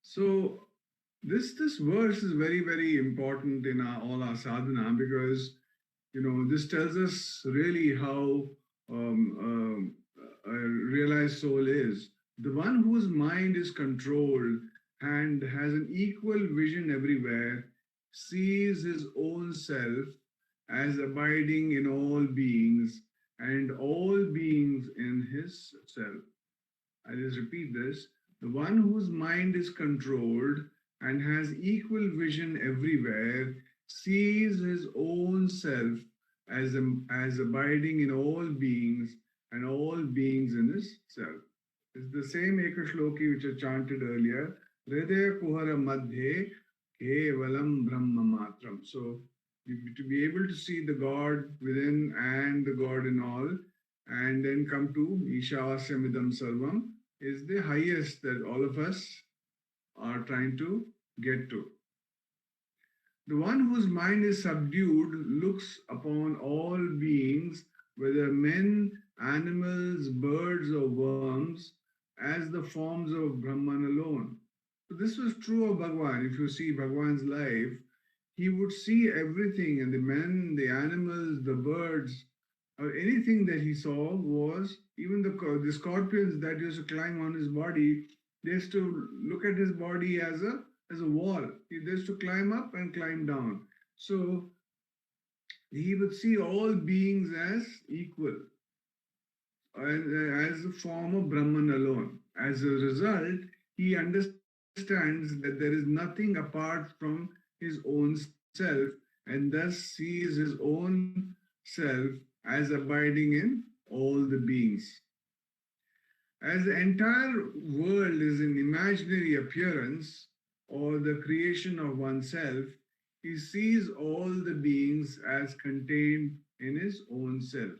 So this verse is very, very important in all our sadhana, because this tells us really how a realized soul is. The one whose mind is controlled and has an equal vision everywhere sees his own self as abiding in all beings and all beings in his self. I just repeat this. The one whose mind is controlled and has equal vision everywhere sees his own self as abiding in all beings and all beings in his self. It's the same Ekashloki which I chanted earlier. Hridaya Kuhara Madhye Kevalam Brahma Matram. So, to be able to see the God within and the God in all, and then come to Ishavasyamidam Sarvam, is the highest that all of us are trying to get to. The one whose mind is subdued looks upon all beings, whether men, animals, birds, or worms, as the forms of Brahman alone. So this was true of Bhagavan. If you see Bhagavan's life, he would see everything, and the men, the animals, the birds, or anything that he saw was, even the scorpions that used to climb on his body, they used to look at his body as a wall. He used to climb up and climb down. So he would see all beings as equal, as a form of Brahman alone. As a result, he understands that there is nothing apart from his own self, and thus sees his own self as abiding in all the beings. As the entire world is an imaginary appearance or the creation of oneself, he sees all the beings as contained in his own self.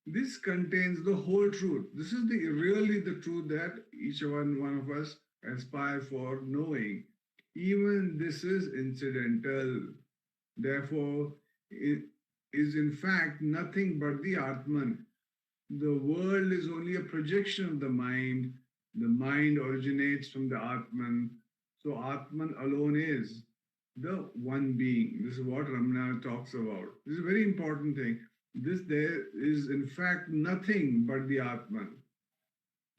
This contains the whole truth. This is really the truth that each one of us aspire for knowing. even this is incidental. Therefore, it is in fact nothing but the Atman. The world is only a projection of the mind. The mind originates from the Atman. So Atman alone is the one being. This is what Ramana talks about. This is a very important thing. There is in fact nothing but the Atman.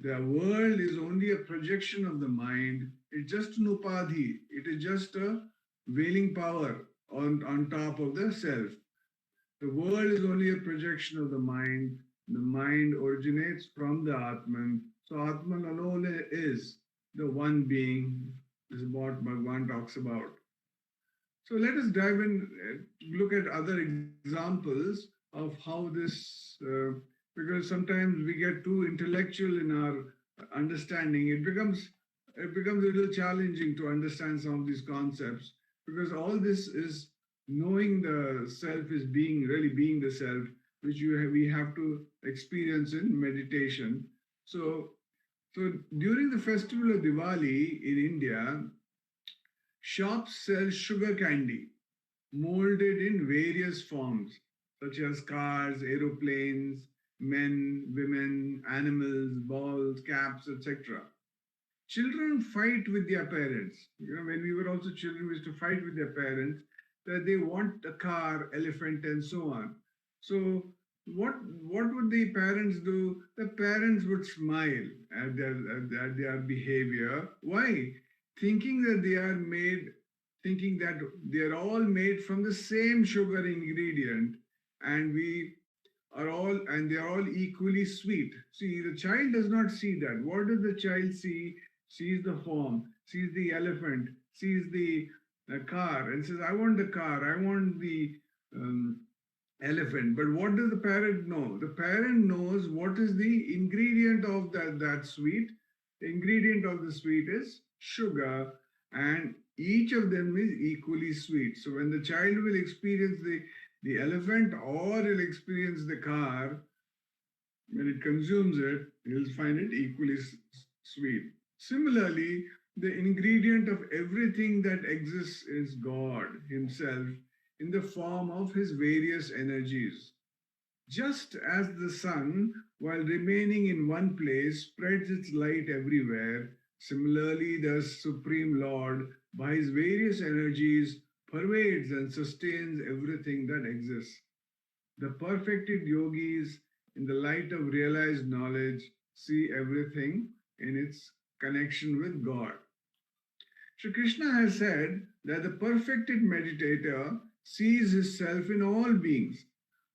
The world is only a projection of the mind. It's just an upadhi. It is just a veiling power on top of the self. The world is only a projection of the mind. The mind originates from the Atman. So Atman alone is the one being. This is what Bhagavan talks about. So let us dive in, look at other examples of how this, because sometimes we get too intellectual in our understanding. It becomes a little challenging to understand some of these concepts, because all this is knowing the self is really being the self, which we have to experience in meditation. So during the festival of Diwali in India, shops sell sugar candy molded in various forms, such as cars, aeroplanes, men, women, animals, balls, caps, etc. Children fight with their parents. When we were also children, we used to fight with their parents that they want a car, elephant, and so on. So what would the parents do? The parents would smile at their behavior. Why? Thinking that they are all made from the same sugar ingredient, and they are all equally sweet. See, the child does not see that. What does the child see? Sees the form, sees the elephant, sees the car, and says, I want the car, I want the elephant. But what does the parent know? The parent knows what is the ingredient of that sweet. The ingredient of the sweet is sugar, and each of them is equally sweet. So when the child will experience the elephant or will experience the car, when it consumes it, he'll find it equally sweet. Similarly, the ingredient of everything that exists is God Himself in the form of His various energies. Just as the sun, while remaining in one place, spreads its light everywhere, similarly the Supreme Lord, by His various energies, pervades and sustains everything that exists. The perfected yogis, in the light of realized knowledge, see everything in its connection with God. Shri Krishna has said that the perfected meditator sees his self in all beings.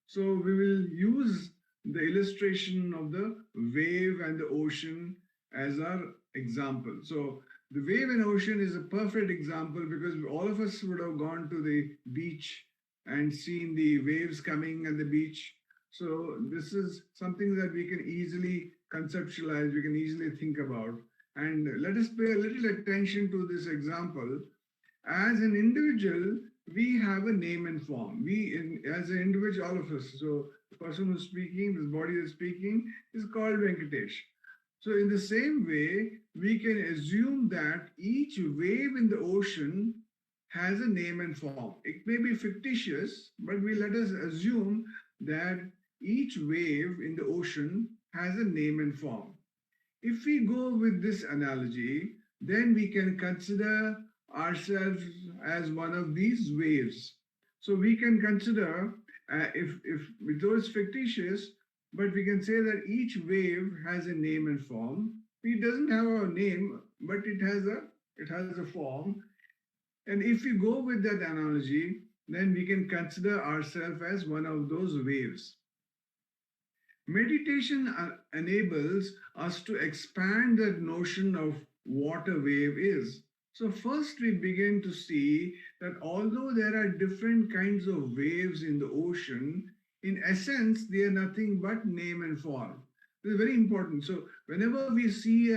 So we will use the illustration of the wave and the ocean as our example. So the wave and ocean is a perfect example, because all of us would have gone to the beach and seen the waves coming at the beach. So this is something that we can easily conceptualize, we can easily think about. And let us pay a little attention to this example. As an individual, we have a name and form. As an individual, all of us. So the person who's speaking, this body is speaking, is called Venkatesh. So in the same way, we can assume that each wave in the ocean has a name and form. It may be fictitious, but let us assume that each wave in the ocean has a name and form. If we go with this analogy, then we can consider ourselves as one of these waves. So we can consider, if though it's fictitious, but we can say that each wave has a name and form. It doesn't have a name, but it has a form. And if we go with that analogy, then we can consider ourselves as one of those waves. Meditation enables us to expand that notion of what a wave is. So first we begin to see that although there are different kinds of waves in the ocean, in essence, they are nothing but name and form. This is very important. So whenever we see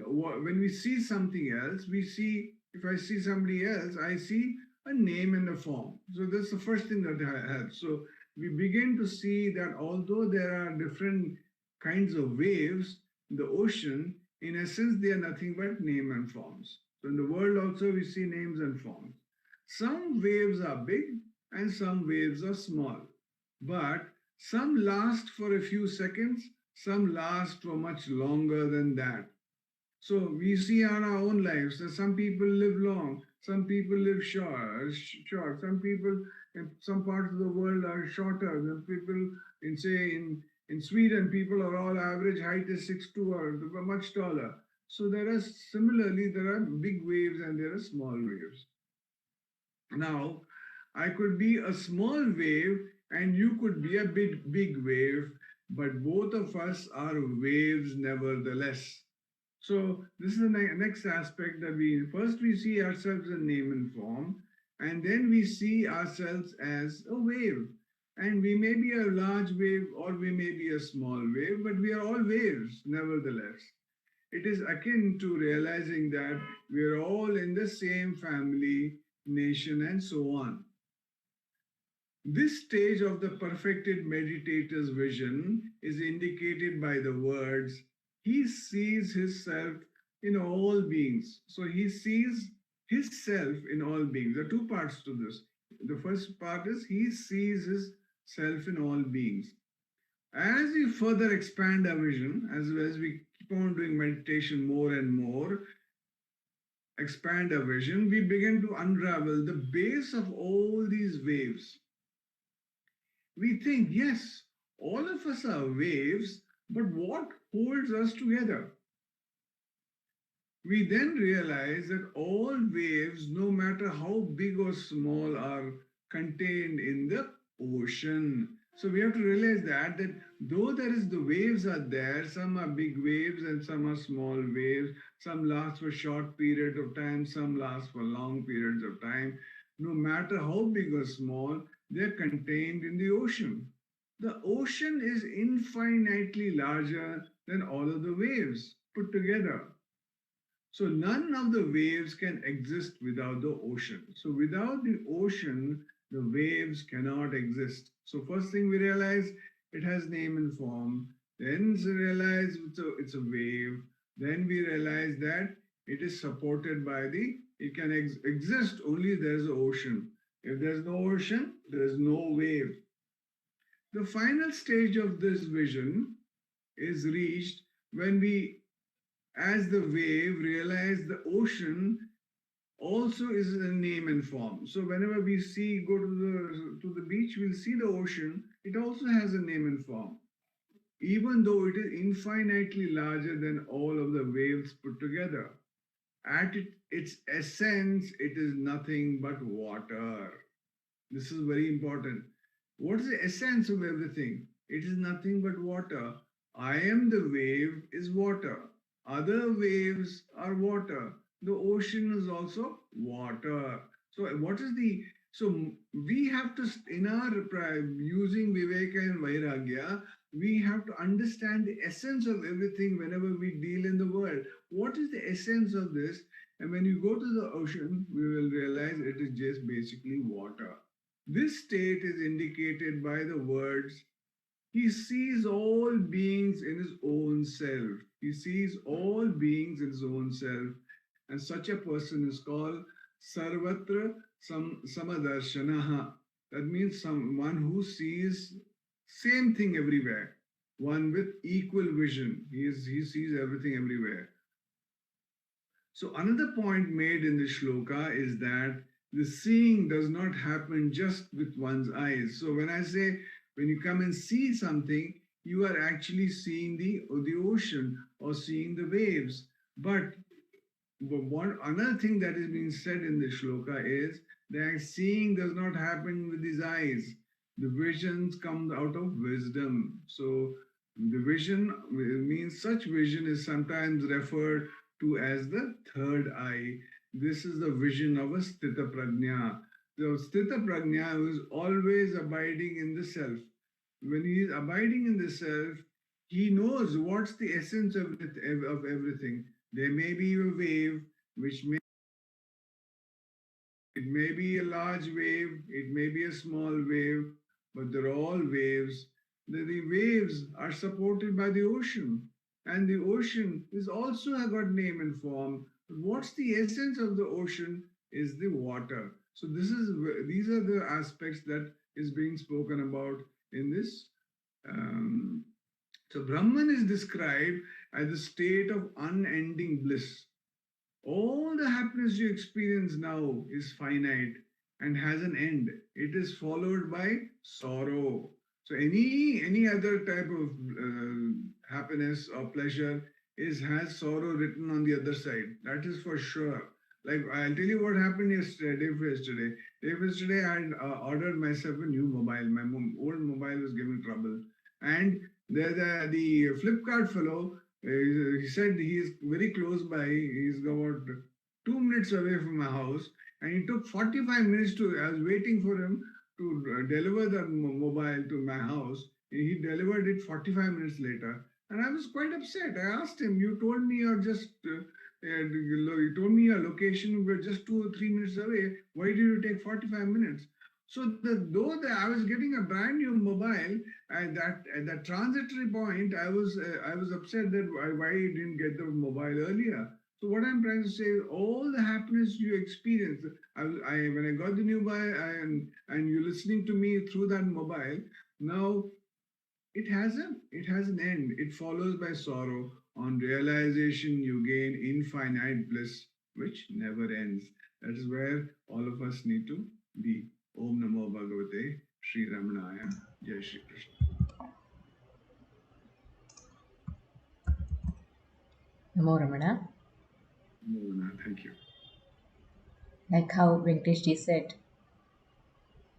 when we see something else, if I see somebody else, I see a name and a form. So that's the first thing that helps. So we begin to see that although there are different kinds of waves in the ocean, in essence, they are nothing but name and forms. So in the world also we see names and forms. Some waves are big and some waves are small. But some last for a few seconds, some last for much longer than that. So we see on our own lives that some people live long, some people live short. Some people in some parts of the world are shorter than people in say in Sweden. People are all average height is 6'2" or much taller. So there are big waves and there are small waves. Now, I could be a small wave and you could be a big wave, but both of us are waves nevertheless. So this is the next aspect that we see ourselves in name and form, and then we see ourselves as a wave. And we may be a large wave or we may be a small wave, but we are all waves nevertheless. It is akin to realizing that we are all in the same family, nation, and so on. This stage of the perfected meditator's vision is indicated by the words, he sees his self in all beings. So he sees his self in all beings. There are two parts to this. The first part is he sees his self in all beings. As we further expand our vision, as we keep on doing meditation more and more, expand our vision, we begin to unravel the base of all these waves. We think, yes, all of us are waves, but what holds us together? We then realize that all waves, no matter how big or small, are contained in the ocean. So we have to realize that though the waves are there, some are big waves and some are small waves, some last for short period of time, some last for long periods of time. No matter how big or small, they're contained in the ocean. The ocean is infinitely larger than all of the waves put together. So none of the waves can exist without the ocean. So without the ocean, the waves cannot exist. So first thing we realize, it has name and form. Then we realize it's a wave. Then we realize that it is supported by it can exist only if there is an ocean. If there's no ocean, there is no wave. The final stage of this vision is reached when we, as the wave, realize the ocean also is a name and form. So whenever we go to the beach, we'll see the ocean. It also has a name and form, even though it is infinitely larger than all of the waves put together. At its essence, it is nothing but water. This is very important. What is the essence of everything? It is nothing but water. I am the wave is water. Other waves are water. The ocean is also water. So we have to, in our using Viveka and Vairagya, we have to understand the essence of everything whenever we deal in the world. What is the essence of this? And when you go to the ocean, we will realize it is just basically water. This state is indicated by the words, he sees all beings in his own self. He sees all beings in his own self. And such a person is called Sarvatra Samadarshanaha. That means someone who sees same thing everywhere. One with equal vision. He sees everything everywhere. So another point made in the shloka is that the seeing does not happen just with one's eyes. So when I say, when you come and see something, you are actually seeing the ocean or seeing the waves. But another thing that is being said in the shloka is that seeing does not happen with his eyes. The visions come out of wisdom. So the vision means such vision is sometimes referred to as the third eye. This is the vision of a sthita prajna. The sthita prajna is always abiding in the self. When he is abiding in the self, he knows what's the essence of everything. There may be a wave, it may be a large wave, it may be a small wave, but they're all waves. The waves are supported by the ocean. And the ocean is also got name and form. What's the essence of the ocean is the water. So these are the aspects that is being spoken about in this. Um, so Brahman is described as the state of unending bliss. All the happiness you experience now is finite and has an end. It is followed by sorrow. So any other type of happiness or pleasure is has sorrow written on the other side. That is for sure. Like I'll tell you what happened yesterday. Day for yesterday. Day for yesterday, I had ordered myself a new mobile. My old mobile was giving trouble, and the Flipkart fellow, he said he is very close by. He's about 2 minutes away from my house, and it took 45 minutes to. I was waiting for him to deliver the mobile to my house. He delivered it 45 minutes later, and I was quite upset. I asked him, "You told me you're just." You told me your location. We're just 2 or 3 minutes away. Why did you take 45 minutes? So I was getting a brand new mobile at that transitory point, I was upset that why I didn't get the mobile earlier. So what I'm trying to say is all the happiness you experience, when I got the new mobile and you're listening to me through that mobile, now it has an end. It follows by sorrow. On realization, you gain infinite bliss, which never ends. That is where all of us need to be. Om Namo Bhagavate Sri Ramanaya. Jai Shri Krishna. Namo Ramana. Thank you. Like how Venkateshji said,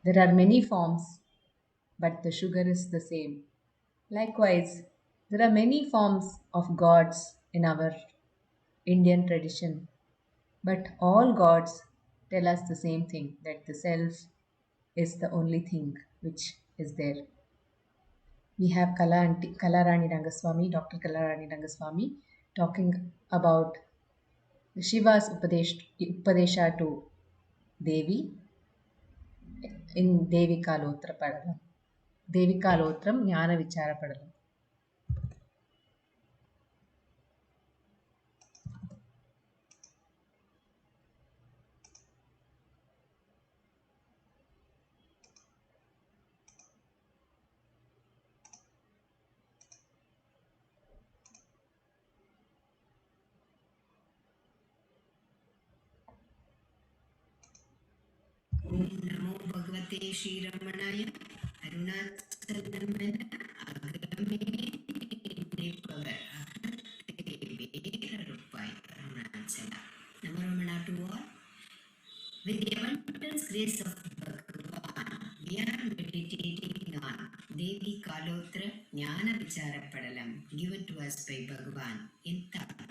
there are many forms, but the sugar is the same. Likewise, there are many forms of gods in our Indian tradition, but all gods tell us the same thing, that the self is the only thing which is there. We have Kalarani Rangaswamy, Dr. Kalarani Rangaswamy, talking about Shiva's Upadesha to Devi in Devikalotra Padalam. Devikalotram Jnana Vichara Padalam. Om Namo Bhagavate Sri Ramanaya. Arunachalamana Agame Nipava Rupai Arunachala. Namo Ramana to all. With the abundance grace of Bhagavan, we are meditating on Devi Kalotra Jnana Vichara Padalam given to us by Bhagavan in Tamil.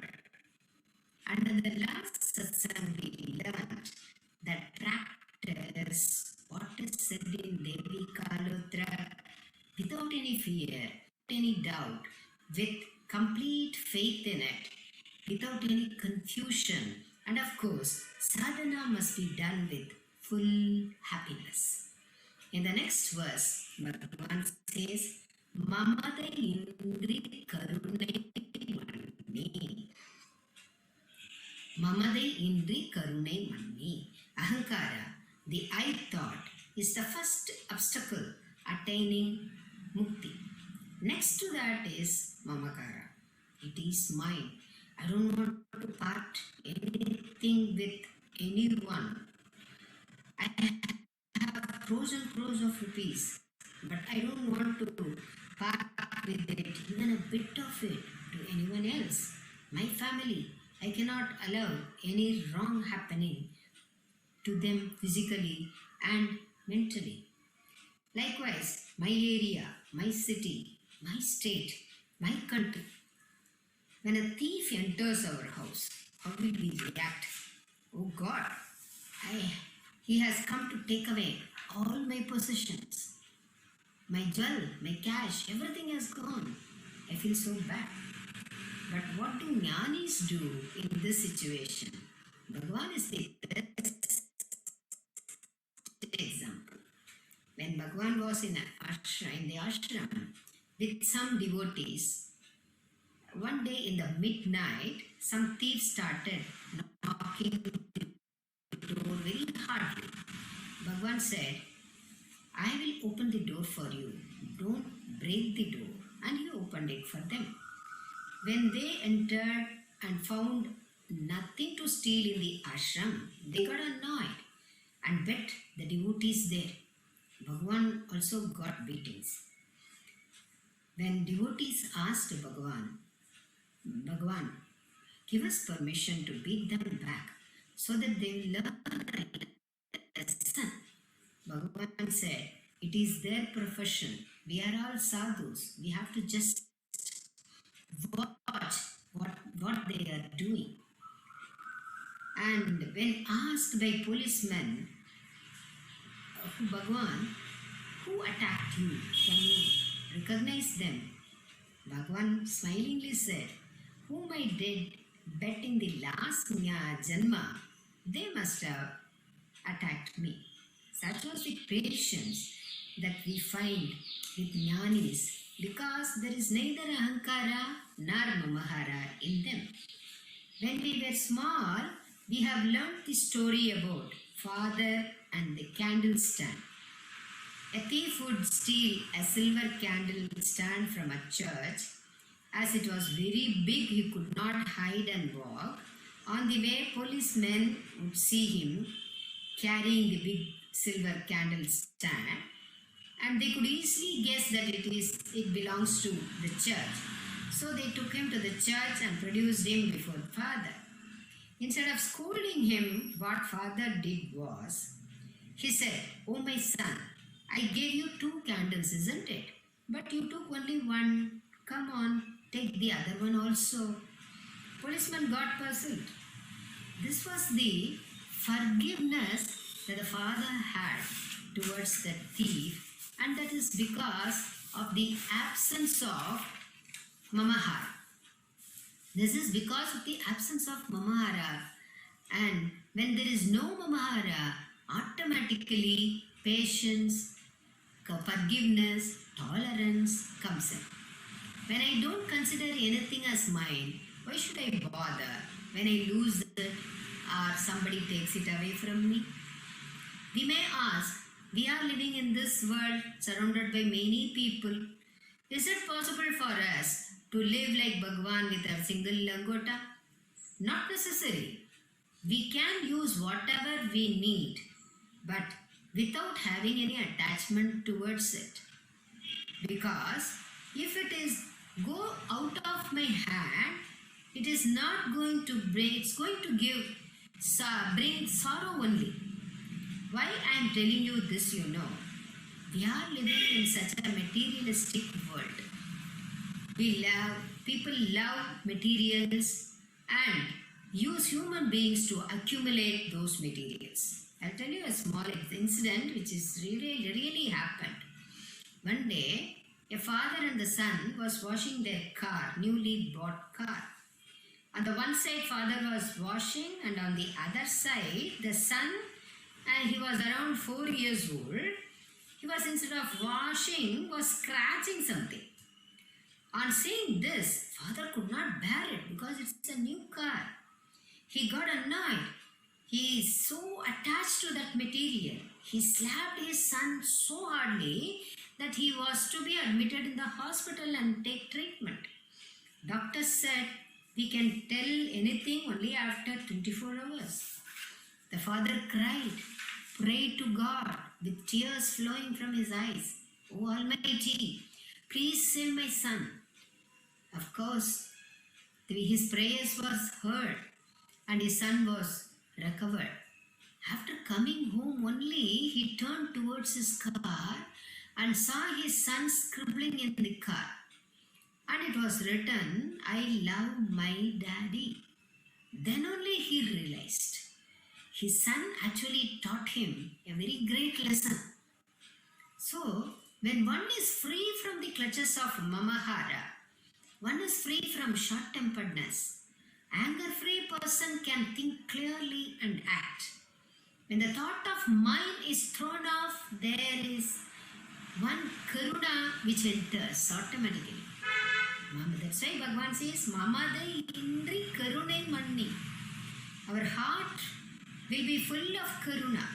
And in the last satsang we learned that practice what is said in Devi Kalotra without any fear, any doubt, with complete faith in it, without any confusion. And of course, sadhana must be done with full happiness. In the next verse, Bhagavan says, Mamade Indri Karunai Manni. Mamade Indri Karunai Manni. Ahankara, the I thought, is the first obstacle attaining mukti. Next to that is Mamakara. It is mine. I don't want to part anything with anyone. I have crores and crores of rupees, but I don't want to part with it, even a bit of it, to anyone else. My family, I cannot allow any wrong happening to them physically and mentally. Likewise, my area, my city, my state, my country. When a thief enters our house, how will we react? Oh God, he has come to take away all my possessions. My jewel, my cash, everything has gone. I feel so bad. But what do jnanis do in this situation? Bhagavan is the best example. When Bhagavan was in the ashram with some devotees, one day in the midnight, some thieves started knocking the door very hardly. Bhagavan said, I will open the door for you. Don't break the door. And he opened it for them. When they entered and found nothing to steal in the ashram, they got annoyed and bet the devotees there. Bhagavan also got beatings. When devotees asked Bhagavan, give us permission to beat them back so that they will learn a lesson. Bhagavan said, it is their profession. We are all sadhus. We have to just watch what they are doing. And when asked by policemen, Bhagavan, who attacked you? Can you recognize them? Bhagavan smilingly said, whom I did bet in the last Janma, they must have attacked me. Such was the patience that we find with jnanis, because there is neither ahankara nor mamahara in them. When we were small, we have learnt the story about father and the candle stand. A thief would steal a silver candle stand from a church. As it was very big, he could not hide and walk. On the way, policemen would see him carrying the big silver candle stand, and they could easily guess that it belongs to the church. So they took him to the church and produced him before father. Instead of scolding him, what father did was, he said, oh my son, I gave you 2 candles, isn't it? But you took only one. Come on, take the other one also. Policeman got puzzled. This was the forgiveness that the father had towards the thief, and that is because of the absence of mamahara. This is because of the absence of mamahara, and when there is no mamahara, automatically patience, forgiveness, tolerance comes in. When I don't consider anything as mine, why should I bother when I lose it or somebody takes it away from me? We may ask, we are living in this world surrounded by many people. Is it possible for us to live like Bhagavan with a single langota? Not necessary. We can use whatever we need, but without having any attachment towards it. Because if it is go out of my hand, it is not going to bring, it's going to bring sorrow only. Why I am telling you this, you know, we are living in such a materialistic world. People love materials and use human beings to accumulate those materials. I'll tell you a small incident which is really happened. One day, a father and the son was washing their car, newly bought car. On the one side, father was washing, and on the other side, the son, and he was around 4 years old. He was, instead of washing, was scratching something. On seeing this, father could not bear it because it's a new car. He got annoyed. He is so attached to that material. He slapped his son so hardly that he was to be admitted in the hospital and take treatment. Doctors said, we can tell anything only after 24 hours. The father cried, prayed to God with tears flowing from his eyes. O Almighty, please save my son. Of course, his prayers was heard and his son was recovered. After coming home only, he turned towards his car and saw his son scribbling in the car. And it was written, I love my daddy. Then only he realized his son actually taught him a very great lesson. So, when one is free from the clutches of mamahara, one is free from short-temperedness. Anger-free person can think clearly and act. When the thought of mind is thrown off, there is one karuna which enters automatically. That's why Bhagavan says, Mamadai indri karunai manni. Our heart will be full of karuna.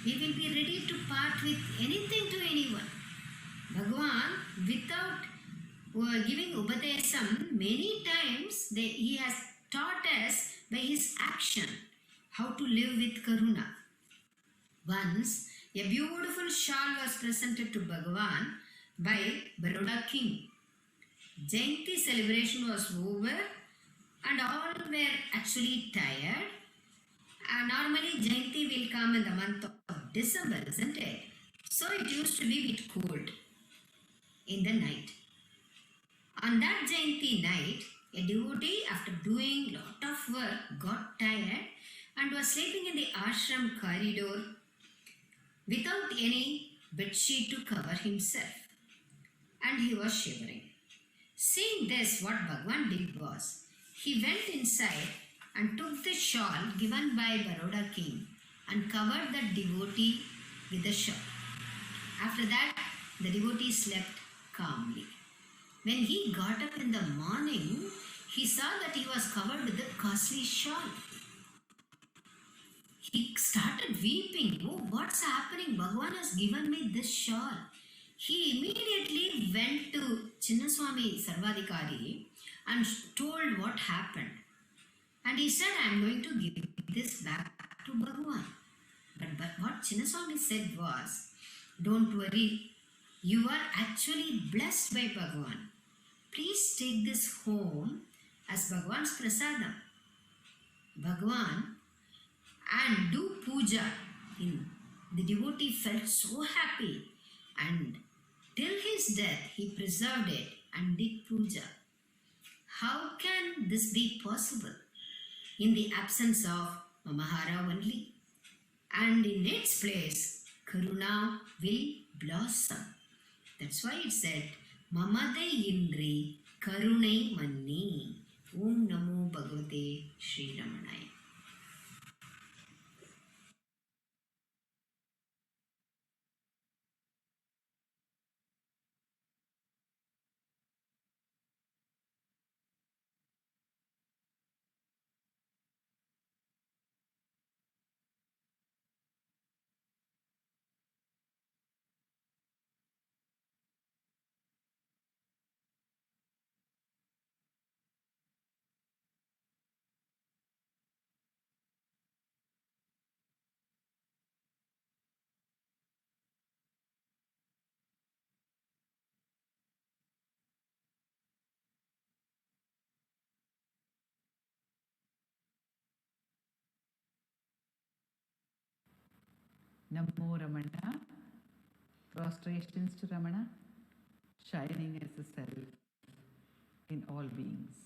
We will be ready to part with anything to anyone. Bhagavan, without giving Upadesam, many times he has taught us by his action how to live with Karuna. Once, a beautiful shawl was presented to Bhagavan by Baroda king. Jayanti celebration was over and all were actually tired. Normally, Jayanti will come in the month of December, isn't it? So it used to be a bit cold in the night. On that Jayanti night, a devotee, after doing lot of work, got tired and was sleeping in the ashram corridor without any bedsheet to cover himself. And he was shivering. Seeing this, what Bhagavan did was, he went inside and took the shawl given by Baroda king and covered the devotee with the shawl. After that, the devotee slept calmly. When he got up in the morning, he saw that he was covered with a costly shawl. He started weeping. Oh, what's happening? Bhagavan has given me this shawl. He immediately went to Chinnaswami Sarvadikari and told what happened. And he said, I am going to give this back to Bhagavan. But what Chinnaswami said was, don't worry, you are actually blessed by Bhagavan. Please take this home as Bhagavan's prasadam. Bhagavan, and do puja. The devotee felt so happy, and till his death he preserved it and did puja. How can this be possible in the absence of Mamahara only? And in its place, Karuna will blossom. That's why it said, Mamadai Indri Karunai Manni. Om Namo Bhagavate Sri Ramanaya. Namo Ramana, prostrations to Ramana, shining as the self in all beings.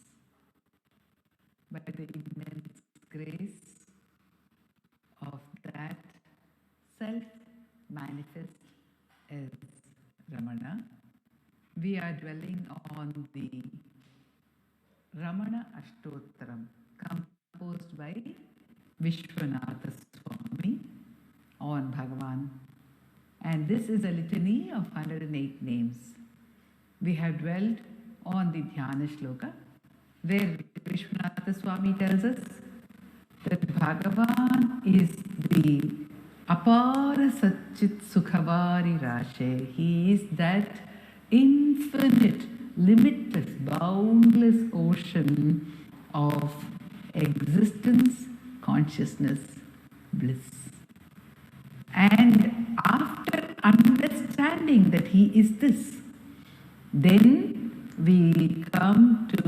By the immense grace of that self manifest as Ramana, we are dwelling on the Ramana Ashtottaram, composed by Vishwanatha Swami on Bhagavan. And this is a litany of 108 names. We have dwelt on the Dhyana Shloka, where Vishwanatha Swami tells us that Bhagavan is the Apara Satchit Sukhavari Rashe. He is that infinite, limitless, boundless ocean of existence, consciousness, bliss. And after understanding that he is this, then we come to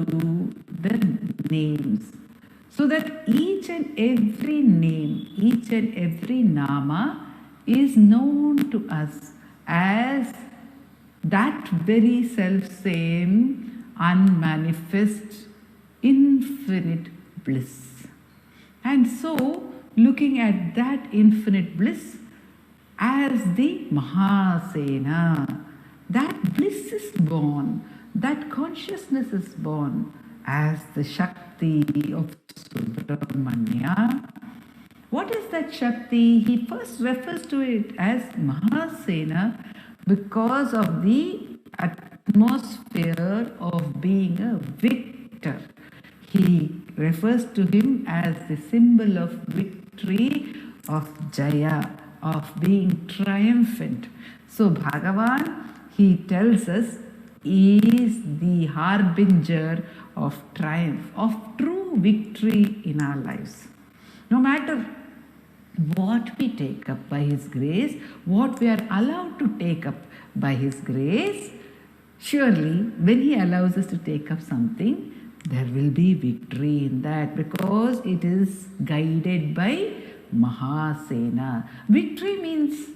the names. So that each and every name, each and every nama is known to us as that very self-same, unmanifest, infinite bliss. And so, looking at that infinite bliss as the Mahasena, that bliss is born, that consciousness is born as the Shakti of Subramanya. What is that Shakti? He first refers to it as Mahasena because of the atmosphere of being a victor. He refers to him as the symbol of victory, of Jaya, of being triumphant. So Bhagavan, he tells us, is the harbinger of triumph, of true victory in our lives. No matter what we take up by His grace, what we are allowed to take up by His grace, surely when He allows us to take up something, there will be victory in that, because it is guided by Mahasena. Victory means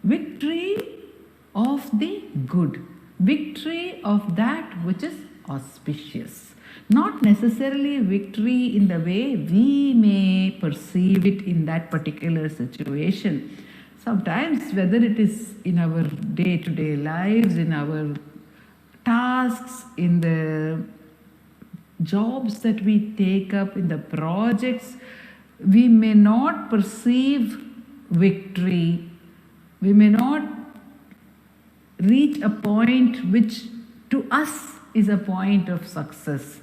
victory of the good, victory of that which is auspicious. Not necessarily victory in the way we may perceive it in that particular situation. Sometimes, whether it is in our day-to-day lives, in our tasks, in the jobs that we take up, in the projects, we may not perceive victory. We may not reach a point which to us is a point of success.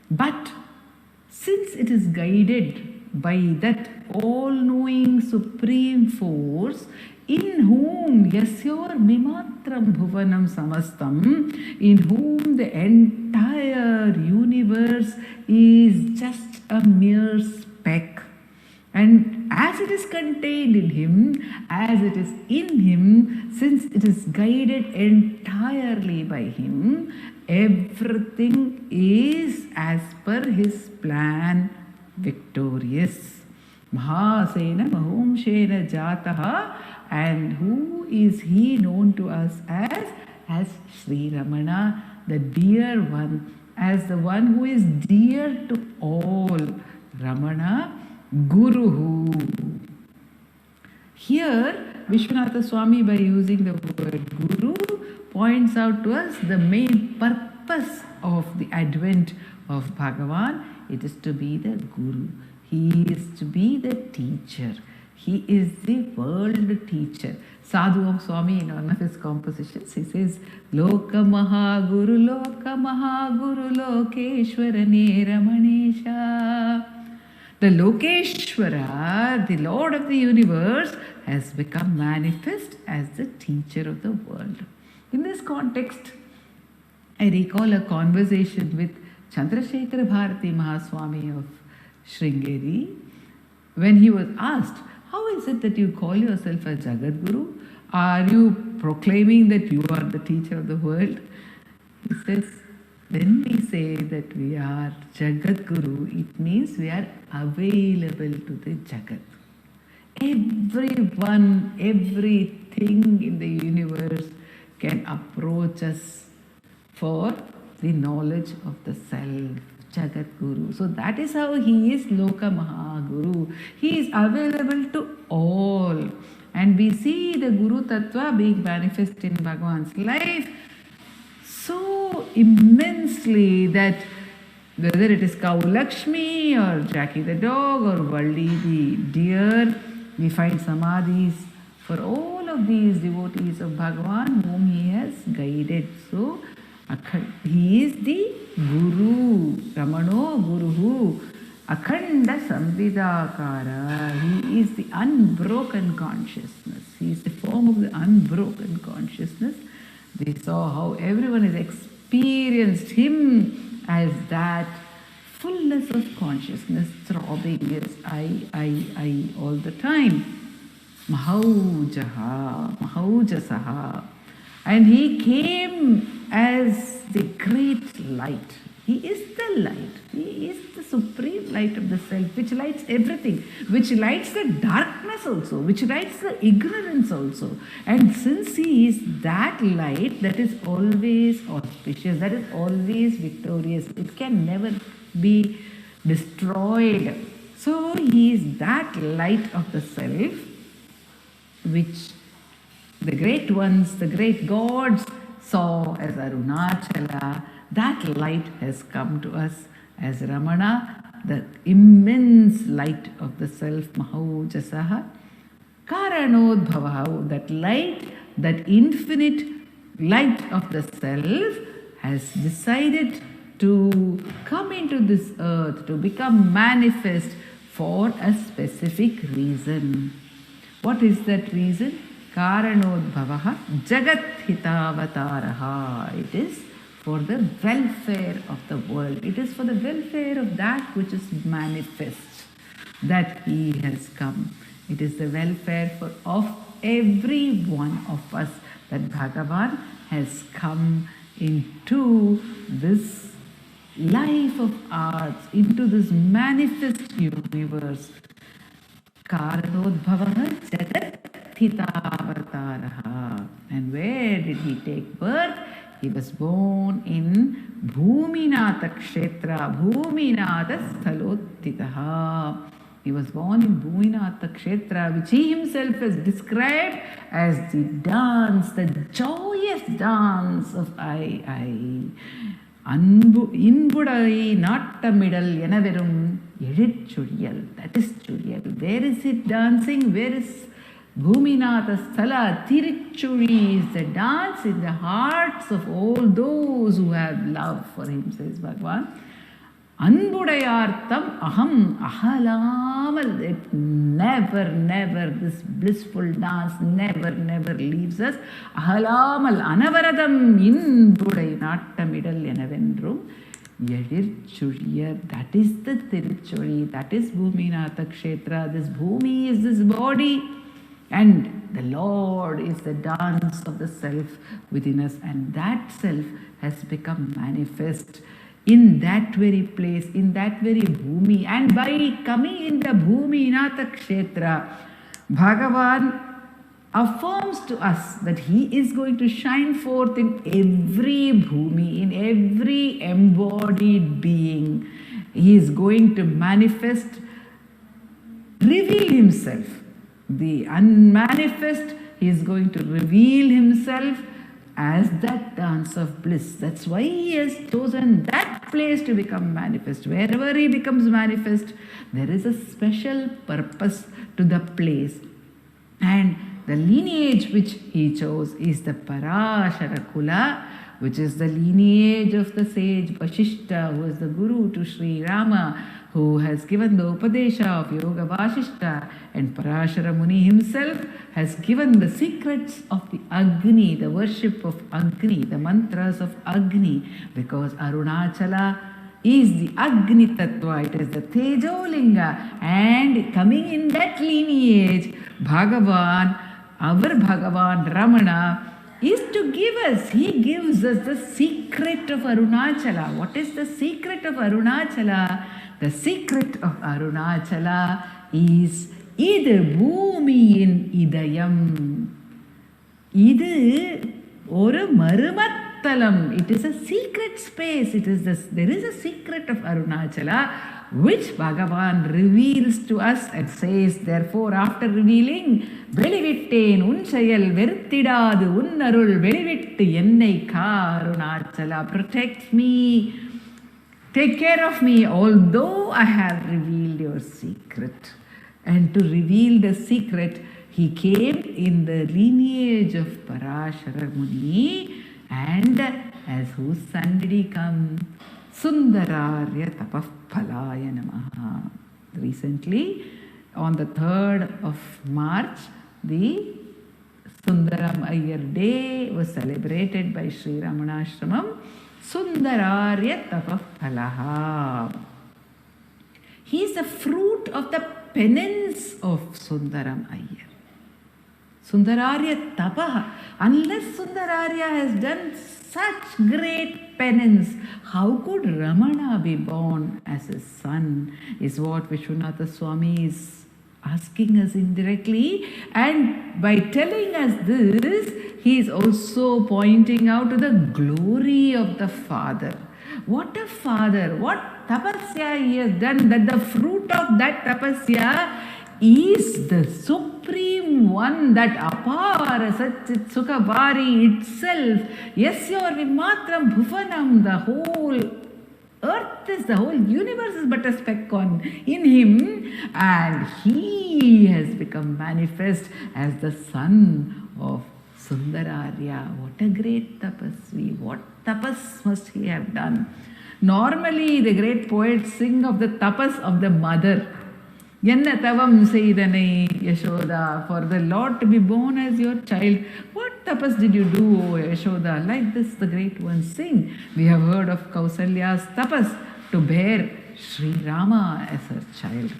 But since it is guided by that all-knowing supreme force, in whom yasyor mimatram bhuvanam samastam, in whom the entire universe is just a mere speck, and as it is contained in Him, as it is in Him, since it is guided entirely by Him, everything is as per His plan victorious. Mahasena Mahumshena Jataha, and who is He known to us as Sri Ramana, the dear one, as the one who is dear to all. Ramana Guruhu. Here, Vishwanatha Swami, by using the word Guru, points out to us the main purpose of the advent of Bhagavan. It is to be the Guru. He is to be the teacher. He is the world teacher. Sadhu Swami, in one of his compositions, he says, Loka Mahaguru, Loka Mahaguru, Lokeshwarane Ramanesha. The Lokeshwara, the Lord of the universe, has become manifest as the teacher of the world. In this context, I recall a conversation with Chandrasekhara Bharati Mahaswami of Sringeri, when he was asked, how is it that you call yourself a Jagadguru? Are you proclaiming that you are the teacher of the world? He says, when we say that we are Jagadguru, it means we are available to the Jagat. Everyone, everything in the universe can approach us for the knowledge of the self, Jagadguru. So that is how he is Loka Mahaguru. He is available to all. And we see the Guru Tattva being manifest in Bhagavan's life so immensely that whether it is Cow Lakshmi or Jackie the dog or Valli the deer, we find samadhis for all of these devotees of Bhagavan whom he has guided. So he is the Guru, Ramano Guruhu, Akhanda Samvidakara. He is the unbroken consciousness. He is the form of the unbroken consciousness. We saw how everyone has experienced him as that fullness of consciousness throbbing his I all the time. Mahaujaha, Mahaujasaha. And he came as the great light. He is the light. He is the supreme light of the self, which lights everything, which lights the darkness also, which lights the ignorance also. And since he is that light that is always auspicious, that is always victorious, it can never be destroyed. So he is that light of the self, which the great ones, the great gods saw as Arunachala. That light has come to us as Ramana, the immense light of the self, Mahaujasaha. Karanodbhavaha, that light, that infinite light of the self has decided to come into this earth, to become manifest for a specific reason. What is that reason? Karanodbhavaha Jagathitavataraha. It is for the welfare of the world. It is for the welfare of that which is manifest that he has come. It is the welfare of every one of us that Bhagavan has come into this life of ours, into this manifest universe. Karanodbhavaha Jagathitavataraha. And where did he take birth? He was born in Bhuminatha Kshetra, Bhuminatha Sthalottitaha. He was born in Bhuminatha Kshetra, which he himself has described as the dance, the joyous dance of I. Inbudai Nattamidal Yenaverum Edit Chudiyal. That is Chudiyal. Where is it dancing? Where is Bhuminatha Sthala? Tiruchuri is the dance in the hearts of all those who have love for him, says Bhagavan. Anbudayartham aham ahalamal. It never, this blissful dance never leaves us. Ahalamal anavaradam inbudai nattamidal enavendrum. Yedir Churiyar, that is the Tiruchuri, that is Bhuminatha Kshetra. This Bhumi is this body, and the Lord is the dance of the self within us, and that self has become manifest in that very place, in that very Bhumi. And by coming in the Bhuminatha Kshetra, Bhagavan affirms to us that he is going to shine forth in every Bhumi, in every embodied being. He is going to manifest, reveal himself. The unmanifest, he is going to reveal himself as that dance of bliss. That's why he has chosen that place to become manifest. Wherever he becomes manifest, there is a special purpose to the place. And the lineage which he chose is the Parashara Kula, which is the lineage of the sage Vashishta, who is the guru to Sri Rama, who has given the Upadesha of Yoga Vashishta, and Parashara Muni himself has given the secrets of the Agni, the worship of Agni, the mantras of Agni, because Arunachala is the Agni Tattva, it is the Tejolinga, and coming in that lineage, Bhagavan, our Bhagavan Ramana, is to give us, he gives us the secret of Arunachala. What is the secret of Arunachala? The secret of Arunachala is Idu Bhumiyin Idayam. Idu Oru Marumattalam. It is a secret space. There is a secret of Arunachala which Bhagavan reveals to us and says, therefore, after revealing, Velivitteen Unchayal Vertidadu Unnarul Velivittu Ennai Ka Arunachala, protect me, take care of me, although I have revealed your secret. And to reveal the secret, he came in the lineage of Parashara Muni, and as whose son did he come? Sundararya Tapaphalaya Namaha. Recently, on the 3rd of March, the Sundaram Iyer Day was celebrated by Sri Ramanashramam. Sundararya Tapaphalaha. He is the fruit of the penance of Sundaram Iyer. Sundararya Tapaha. Unless Sundararya has done such great penance, how could Ramana be born as his son? Is what Vishwanatha Swami is asking us indirectly. And by telling us this, he is also pointing out to the glory of the Father. What a Father! What tapasya he has done, that the fruit of that tapasya is the supreme one, that apara satchit sukhabari itself. Yasyor vimatram bhuvanam, the whole earth is, the whole universe is but a speck in him, and he has become manifest as the son of Sundararya. What a great tapasvi! What tapas must he have done? Normally, the great poets sing of the tapas of the mother. Yenna tavam seidane Yashoda, for the Lord to be born as your child. What tapas did you do, O Yashoda? Like this, the great ones sing. We have heard of Kausalya's tapas to bear Sri Rama as her child.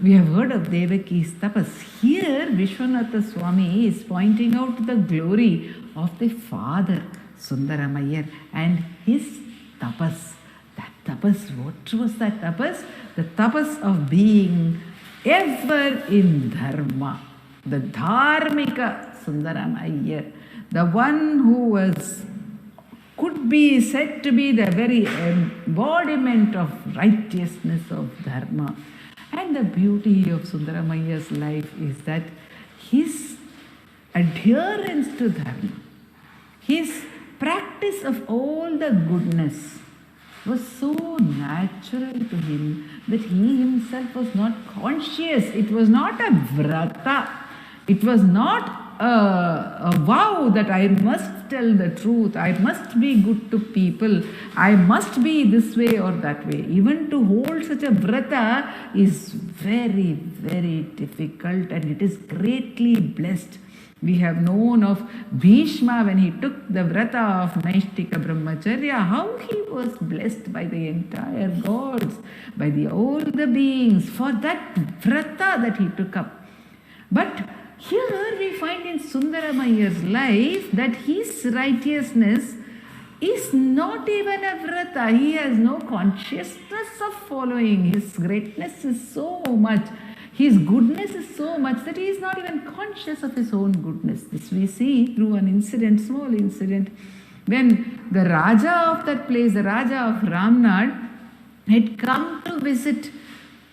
We have heard of Devaki's tapas. Here, Vishwanatha Swami is pointing out the glory of the father, Sundaramayyar, and his tapas. That tapas, what was that tapas? The tapas of being ever in dharma. The dharmika Sundaramayyar, the one who could be said to be the very embodiment of righteousness of dharma. And the beauty of Sundaramayyar's life is that his adherence to dharma, his practice of all the goodness was so natural to him that he himself was not conscious. It was not a vrata. It was not a vow that I must tell the truth, I must be good to people, I must be this way or that way. Even to hold such a vrata is very, very difficult, and it is greatly blessed. We have known of Bhishma when he took the vrata of Naishtika Brahmacharya, how he was blessed by the entire gods, by all the beings for that vrata that he took up. But here we find in Sundaramayyar's life that his righteousness is not even a vrata. He has no consciousness of following. His greatness is so much, his goodness is so much that he is not even conscious of his own goodness. This we see through an incident, small incident, when the Raja of that place, the Raja of Ramnad, had come to visit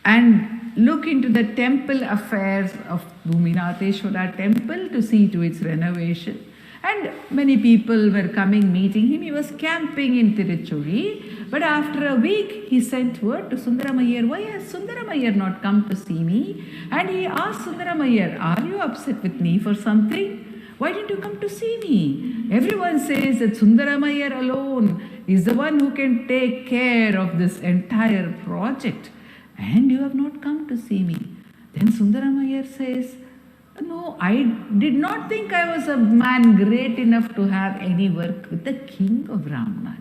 and look into the temple affairs of Bhuminatheshwara temple to see to its renovation. And many people were coming, meeting him. He was camping in Tiruchuri. But after a week, he sent word to Sundaramayyar, why has Sundaramayyar not come to see me? And he asked Sundaramayyar, are you upset with me for something? Why didn't you come to see me? Everyone says that Sundaramayyar alone is the one who can take care of this entire project. And you have not come to see me. Then Sundaramayyar says, no, I did not think I was a man great enough to have any work with the king of Ramnad.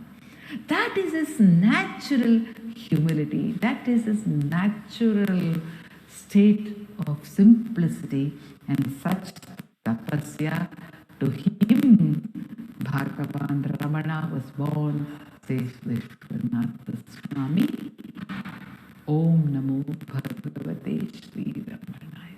That is his natural humility. That is his natural state of simplicity. And such tapasya, to him, Bhagavan Ramana was born, says Vishwanatha Swami. Om Namo Bhagavate Sri Ramanaya.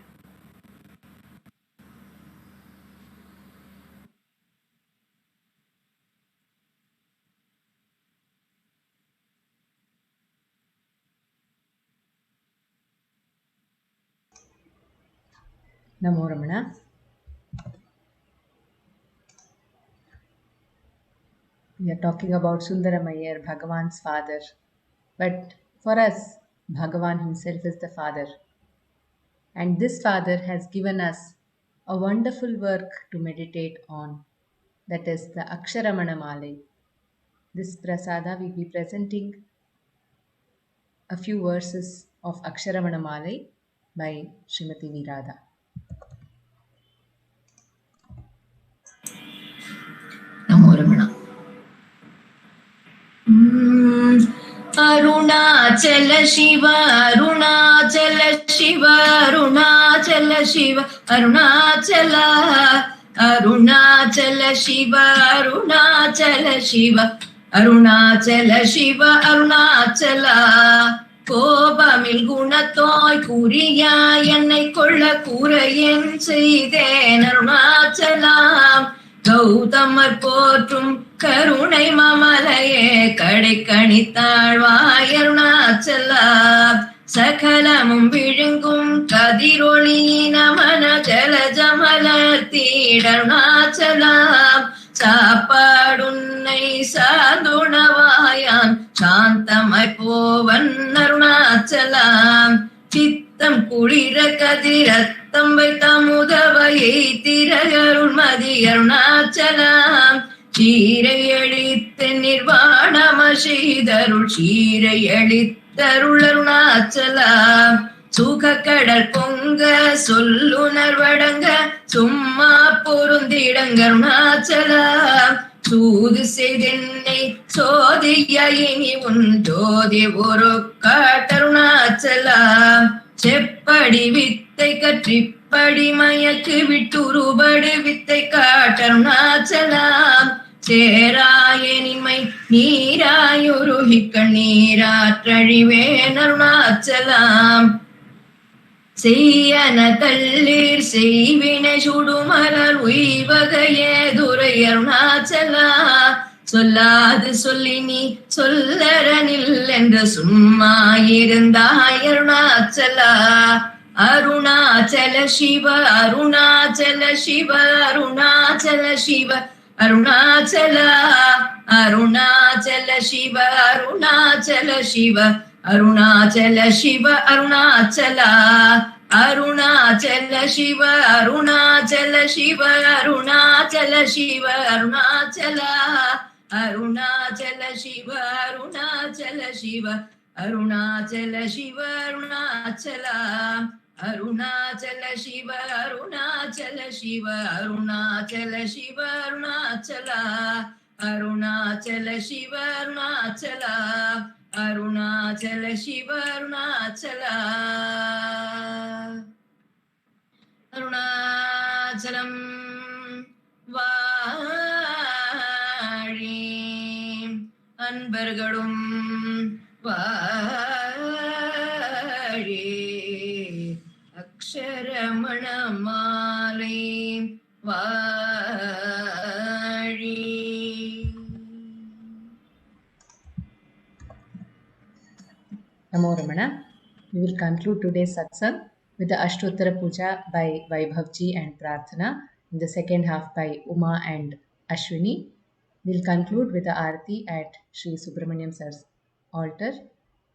Namo Ramana. We are talking about Sundaramayyar, Bhagavan's father. But for us, Bhagavan himself is the father. And this father has given us a wonderful work to meditate on. That is the Aksharamana Malai. This prasada will be presenting a few verses of Aksharamana Malai by Srimati Virada. Namo Ramana. Arunachala Shiva, Arunachala Shiva, Arunachala Shiva, Arunachala, Arunachala Shiva, Arunachala Shiva, Arunachala Shiva, Arunachala. கோபமில் குணத்தோய் குறியாய் என்னை கொள்ள கூரையன் செய்தேன் அருணாச்சலாம். கௌதமர் போற்றும் கருணை மமலையே கடை கணித்தாழ்வாய் அருணாச்சலா. சகலமும் விழுங்கும் கதிரொளி நமன ஜலஜமலர்த்தீட அருணாச்சலாம். சாப்பாடுன்னை சாந்துணவாயான் சாந்தமாய் போவன் அருணாச்சலாம். சித்தம் குளிர கதிரத்தம் வைத்த முதவையை திரகருள்மதி அருணாச்சலாம். சீரையழித்து நிர்வாணம செய்தருள் சீரையழித்தருள் அருணாச்சலா சுக கடல் பொங்க சொல்லுணர்வடங்க சும்மா பொருந்திடங்க அருணாச்சலா சூது செய்தென்னை சோதியினி உன் ஜோதி ஒரு காட்டருணாச்சலா செப்படி வித்தை கற்றிப்படி மயக்கு விட்டுருபடு வித்தை காட்டருணாச்சலா சேராயனின்மை நீராயுருகி கண்ணீராற்றழிவேன் அருணாச்சலாம் செய்யன தள்ளீர் செய்வினை சுடுமலர் உய்வகையே துரை அருணாச்சலா சொல்லாது சொல்லி நீ சொல்லரனில் என்று சும்மா இருந்தாய் அருணாச்சலா அருணாச்சல சிவ அருணாச்சல சிவ அருணாச்சல சிவ அருணாச்சலா அருணாச்சல சிவ அருணாச்சல சிவ அருணாச்சல சிவ அருணாச்சலா அருணாச்சல சிவ அருணாச்சல சிவ அருணாச்சல சிவ அருணாச்சலா அருணாச்சல சிவ அருணாச்சல சிவ அருணாச்சல சிவ அருணாச்சலா அருணாச்சல சிவ அருணாச்சல சிவ அருணாச்சல சிவ அருணாச்சலா அருணாச்சல சிவ அருணாச்சலா அருணாச்சல சிவ அருணாச்சலா அருணாச்சலம் வாழி அன்பர்களும் வாழி அக்ஷரமண மாலை வாழி. Namo Ramana. We will conclude today's satsang with the Ashtottara Puja by Vaibhavji and Prarthana, in the second half by Uma and Ashwini. We'll conclude with the Aarti at Sri Subramaniam Sir's altar.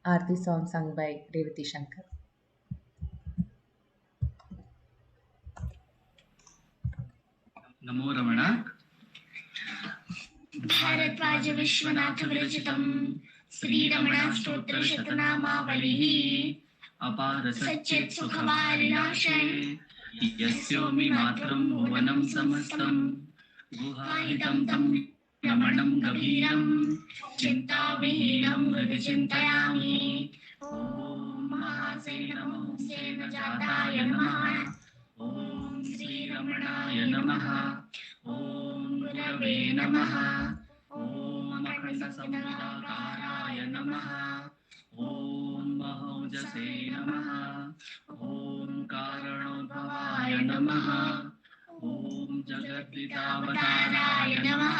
Aarti song sung by Revathi Shankar. नमो रमण भारद्वाज विश्वनाथ विरचितं श्रीरमण स्तोत्र शतनामावलिः अपार सच्चित् सुखवारिणाशे यस्योमि मातरं भुवनं समस्तं गुहाहितं तं रमणं गभीरं चिन्ताविहीनं हृदि चिन्तयामि ॐ महासेन सेन जाताय नमः ॐ श्रीरमणाय नमः ॐ गुरवे नमः ॐ अखण्डसंहिताकाराय नमः ॐ महौजसे नमः ॐ कारणोद्भवाय नमः ॐ जगद्वितावताराय नमः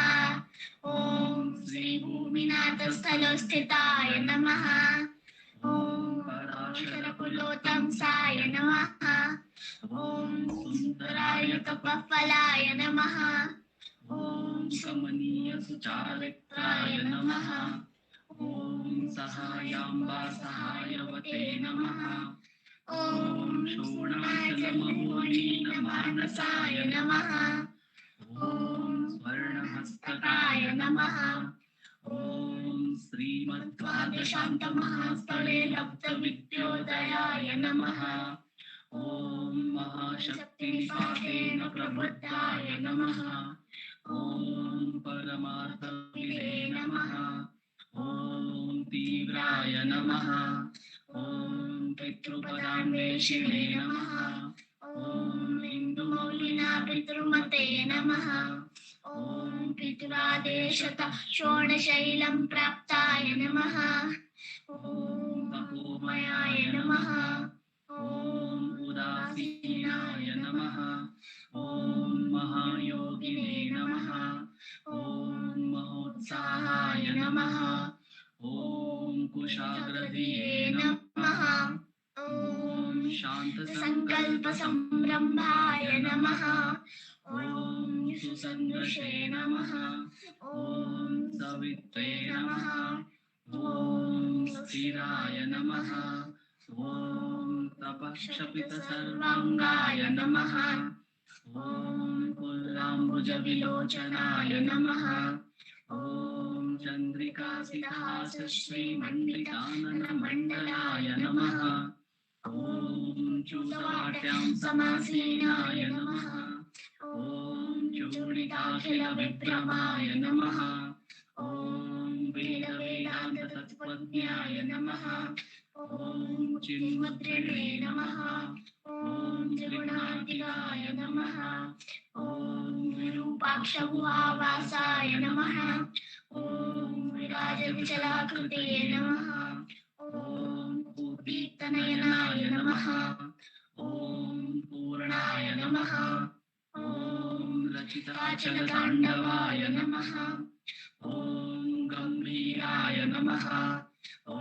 ॐ श्रीभूमिनाथस्थलोस्थिताय नमः ॐ पराशरकुलोत्तंसाय नमः ॐ सुन्दराय तपःफलाय नमः ॐ कमनीय सुचारित्राय नमः ॐ सहायाम्बा सहायवते नमः ॐ शोणाचलमहोनीनमानसाय नमः ॐ स्वर्णहस्तकाय नमः ॐ श्रीमद्द्वादशान्तमहास्थले लब्धविद्योदयाय नमः ॐ महाशक्तिनिपातेन प्रबुद्धाय नमः ॐ परमार्थविदे नमः ॐ तीव्राय नमः ॐ पितृपदान्वेषिणे नमः ॐ इन्दुमौलिना पितृमते नमः ॐ पितुरादेशत शोणशैलं प्राप्ताय नमः ॐ तपोमयाय नमः ॐ उदासीनाय नमः ॐ महायोगिने नमः ॐ महोत्साहाय नमः ॐ कुशाग्रधिये नमः ॐ शान्तसङ्कल्पसंरम्भाय नमः ॐ सुसन्दृशे नमः ॐ सवित्रे नमः ॐ स्थिराय नमः ॐ तपःक्षपितसर्वाङ्गाय नमः ॐ कुल्लाम्ब भुजविलोचनाय नमः ॐ चन्द्रिकासितहास श्रीमण्डिताननमण्डलाय नमः ॐ चूतवाट्यां समासीनाय नमः ॐ चूडिकाखिलविभ्रमाय नमः ॐ वेदवेदान्ततत्त्वज्ञाय नमः ॐ चिन्मुद्रिणे नमः ॐ त्रिगुणात्मिकाय नमः ॐ विरूपाक्षगुहावासाय नमः ॐ विराजविचलाकृतये नमः ॐ पूर्वीतनयनाय नमः ॐ पूर्णाय नमः ॐ लचिताचलताण्डवाय नमः ॐ गम्भीराय नमः ॐ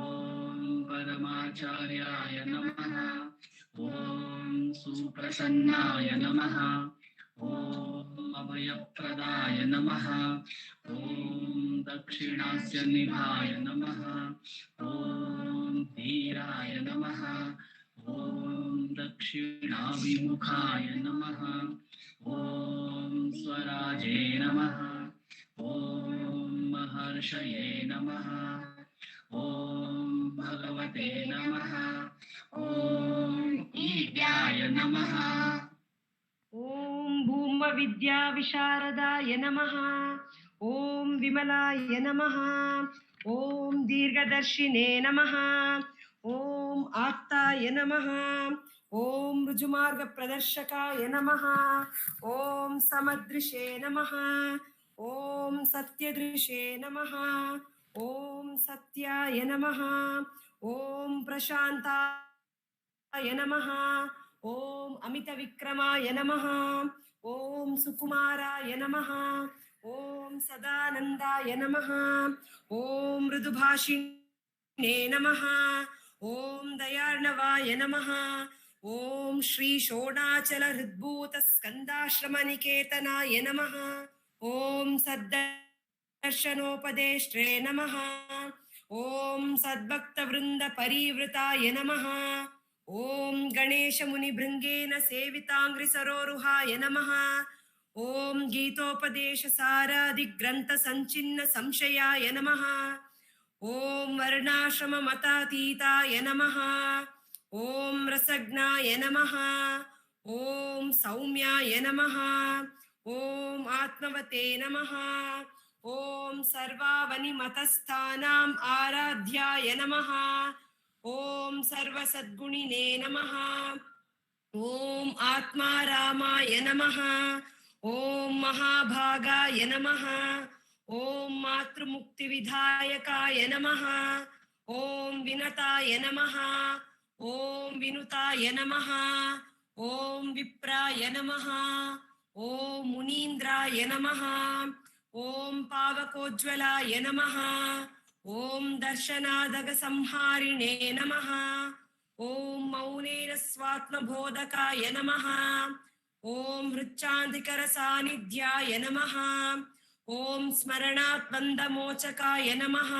परमाचार्याय नमः ॐ सुप्रसन्नाय नमः ॐ अभयप्रदाय नमः ॐ दक्षिणास्य निभाय नमः ॐ धीराय नमः ॐ दक्षिणाभिमुखाय नमः ॐ स्वराजे नमः ॐ महर्षये नमः ॐ भगवते नमः ॐ ईड्याय नमः ॐ भूमविद्याविशारदाय नमः ॐ विमलाय नमः ॐ दीर्घदर्शिने नमः ॐ आप्ताय नमः ॐ ऋजुमार्गप्रदर्शकाय नमः ॐ समदृशे नमः ॐ सत्यदृशे नमः ॐ सत्याय नमः ॐ प्रशान्ताय नमः ॐ अमितविक्रमाय नमः ॐ सुकुमाराय नमः ॐ सदानन्दाय नमः ॐ मृदुभाषिणे नमः ॐ दयार्णवाय नमः ॐ श्री षोडाचलहृद्भूतस्कन्दाश्रमनिकेतनाय नमः ॐ सद्दर्शनोपदेष्ट्रे नमः ॐ सद्भक्तवृन्दपरिवृताय नमः ॐ गणेशमुनिभृङ्गेन सेविताङ्घ्रिसरोरुहाय नमः ॐ गीतोपदेशसारादिग्रन्थसञ्चिन्न संशयाय नमः ॐ वर्णाश्रममतातीताय नमः ॐ रसज्ञाय नमः ॐ सौम्याय नमः ॐ आत्मवते नमः ॐ सर्वावनिमतस्थानाम् आराध्याय नमः ॐ सर्वसद्गुणिने नमः ॐ आत्मारामाय नमः ॐ महाभागाय नमः ॐ मातृमुक्तिविधायकाय नमः ॐ विनताय नमः ॐ विनुताय नमः ॐ विप्राय नमः ॐ मुनीन्द्राय नमः ॐ पावकोज्ज्वलाय नमः ॐ दर्शनादगसंहारिणे नमः ॐ मौनेन स्वात्मबोधकाय नमः ॐ हृच्चान्दिकरसान्निध्याय नमः ॐ स्मरणात्बन्धमोचकाय नमः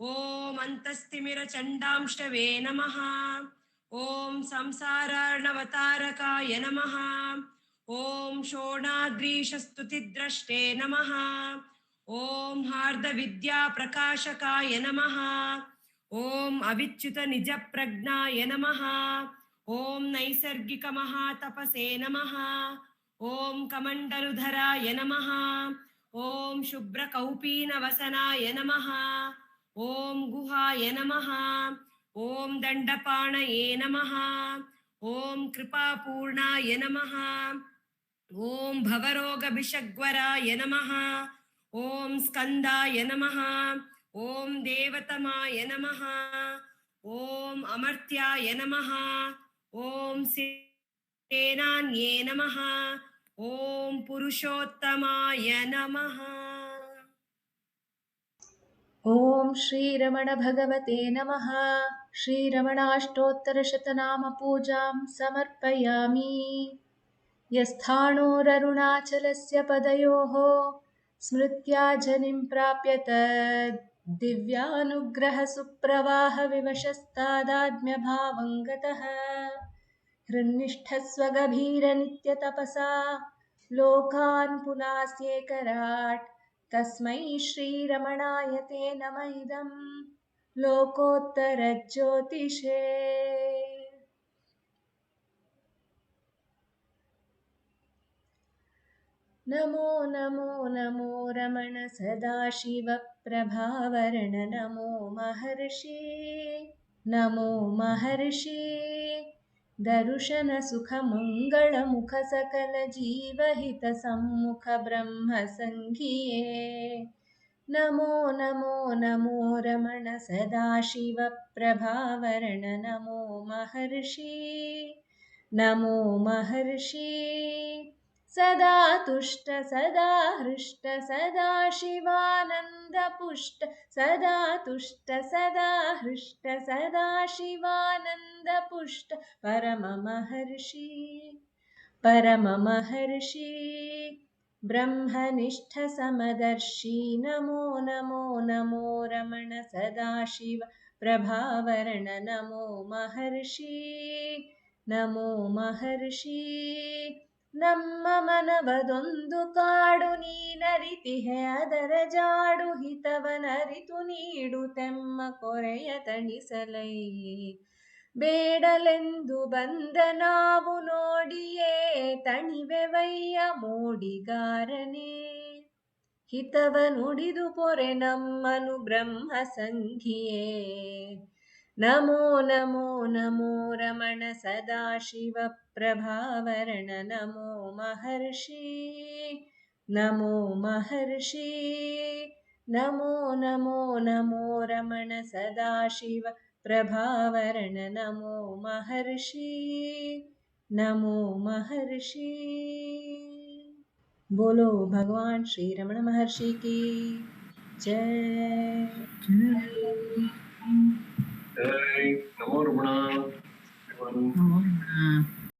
ॐ अन्तस्तिमिरचण्डांशवे नमः ॐ संसारार्णवतारकाय नमः ॐ षोणाद्रीशस्तुतिद्रष्टे नमः ॐ हार्दविद्याप्रकाशकाय नमः ॐ अविच्युतनिजप्रज्ञाय नमः ॐ नैसर्गिकमहातपसे नमः ॐ कमण्डलुधराय नमः ॐ शुभ्रकौपीनवसनाय नमः ॐ गुहाय नमः ॐ दण्डपाणये नमः ॐ कृपापूर्णाय नमः ॐ भवरोगभिषग्वराय नमः ॐ स्कन्दाय नमः ॐ देवतमाय नमः ॐ अमर्त्याय नमः ॐ सेनान्ये नमः ॐ पुरुषोत्तमाय नमः। ॐ श्रीरमण भगवते नमः। श्रीरमणाष्टोत्तरशतनामपूजां समर्पयामि। यस्थाणोररुणाचलस्य पदयोः स्मृत्या जनिं प्राप्यत दिव्यानुग्रहसुप्रवाहविवशस्तादात्म्यभावं गतः हृन्निष्ठस्वगभीरनित्यतपसा लोकान् पुनास्येकराट् तस्मै श्रीरमणाय ते नम इदं लोकोत्तरज्योतिषे। नमो नमो नमो रमण सदाशिव प्रभावरण नमो महर्षि नमो महर्षि दर्शन सुख मंगल मुख सकल जीवहित सम्मुख ब्रह्म संघिये। नमो नमो नमो रमण सदाशिव प्रभावरण नमो महर्षि नमो महर्षि सदा तुष्ट सदा हृष्ट सदा शिवानन्दपुष्ट सदा तुष्ट सदा हृष्ट सदा शिवानन्दपुष्ट परममहर्षि परममहर्षि ब्रह्मनिष्ठ समदर्शी नमो नमो नमो रमण सदाशिव प्रभावरण नमो महर्षि नमो महर्षि ನಮ್ಮ ಮನವದೊಂದು ಕಾಡು ನೀನರಿತಿಹೆ ಅದರ ಜಾಡು ಹಿತವನರಿತು ನೀಡುತ್ತೆಮ್ಮ ಕೊರೆಯ ತಣಿಸಲೈ ಬೇಡಲೆಂದು ಬಂದ ನಾವು ನೋಡಿಯೇ ತಣಿವೆವಯ್ಯ ಮೋಡಿಗಾರನೇ ಹಿತವ ನುಡಿದು ಪೊರೆ ನಮ್ಮನು ಬ್ರಹ್ಮ ಸಂಘಿಯೇ नमो नमो नमो रमण सदाशिव प्रभावरण नमो महर्षि नमो महर्षि नमो नमो नमो रमण सदाशिव प्रभावरण नमो महर्षि नमो महर्षि। बोलो भगवान श्री रमण महर्षि की जय।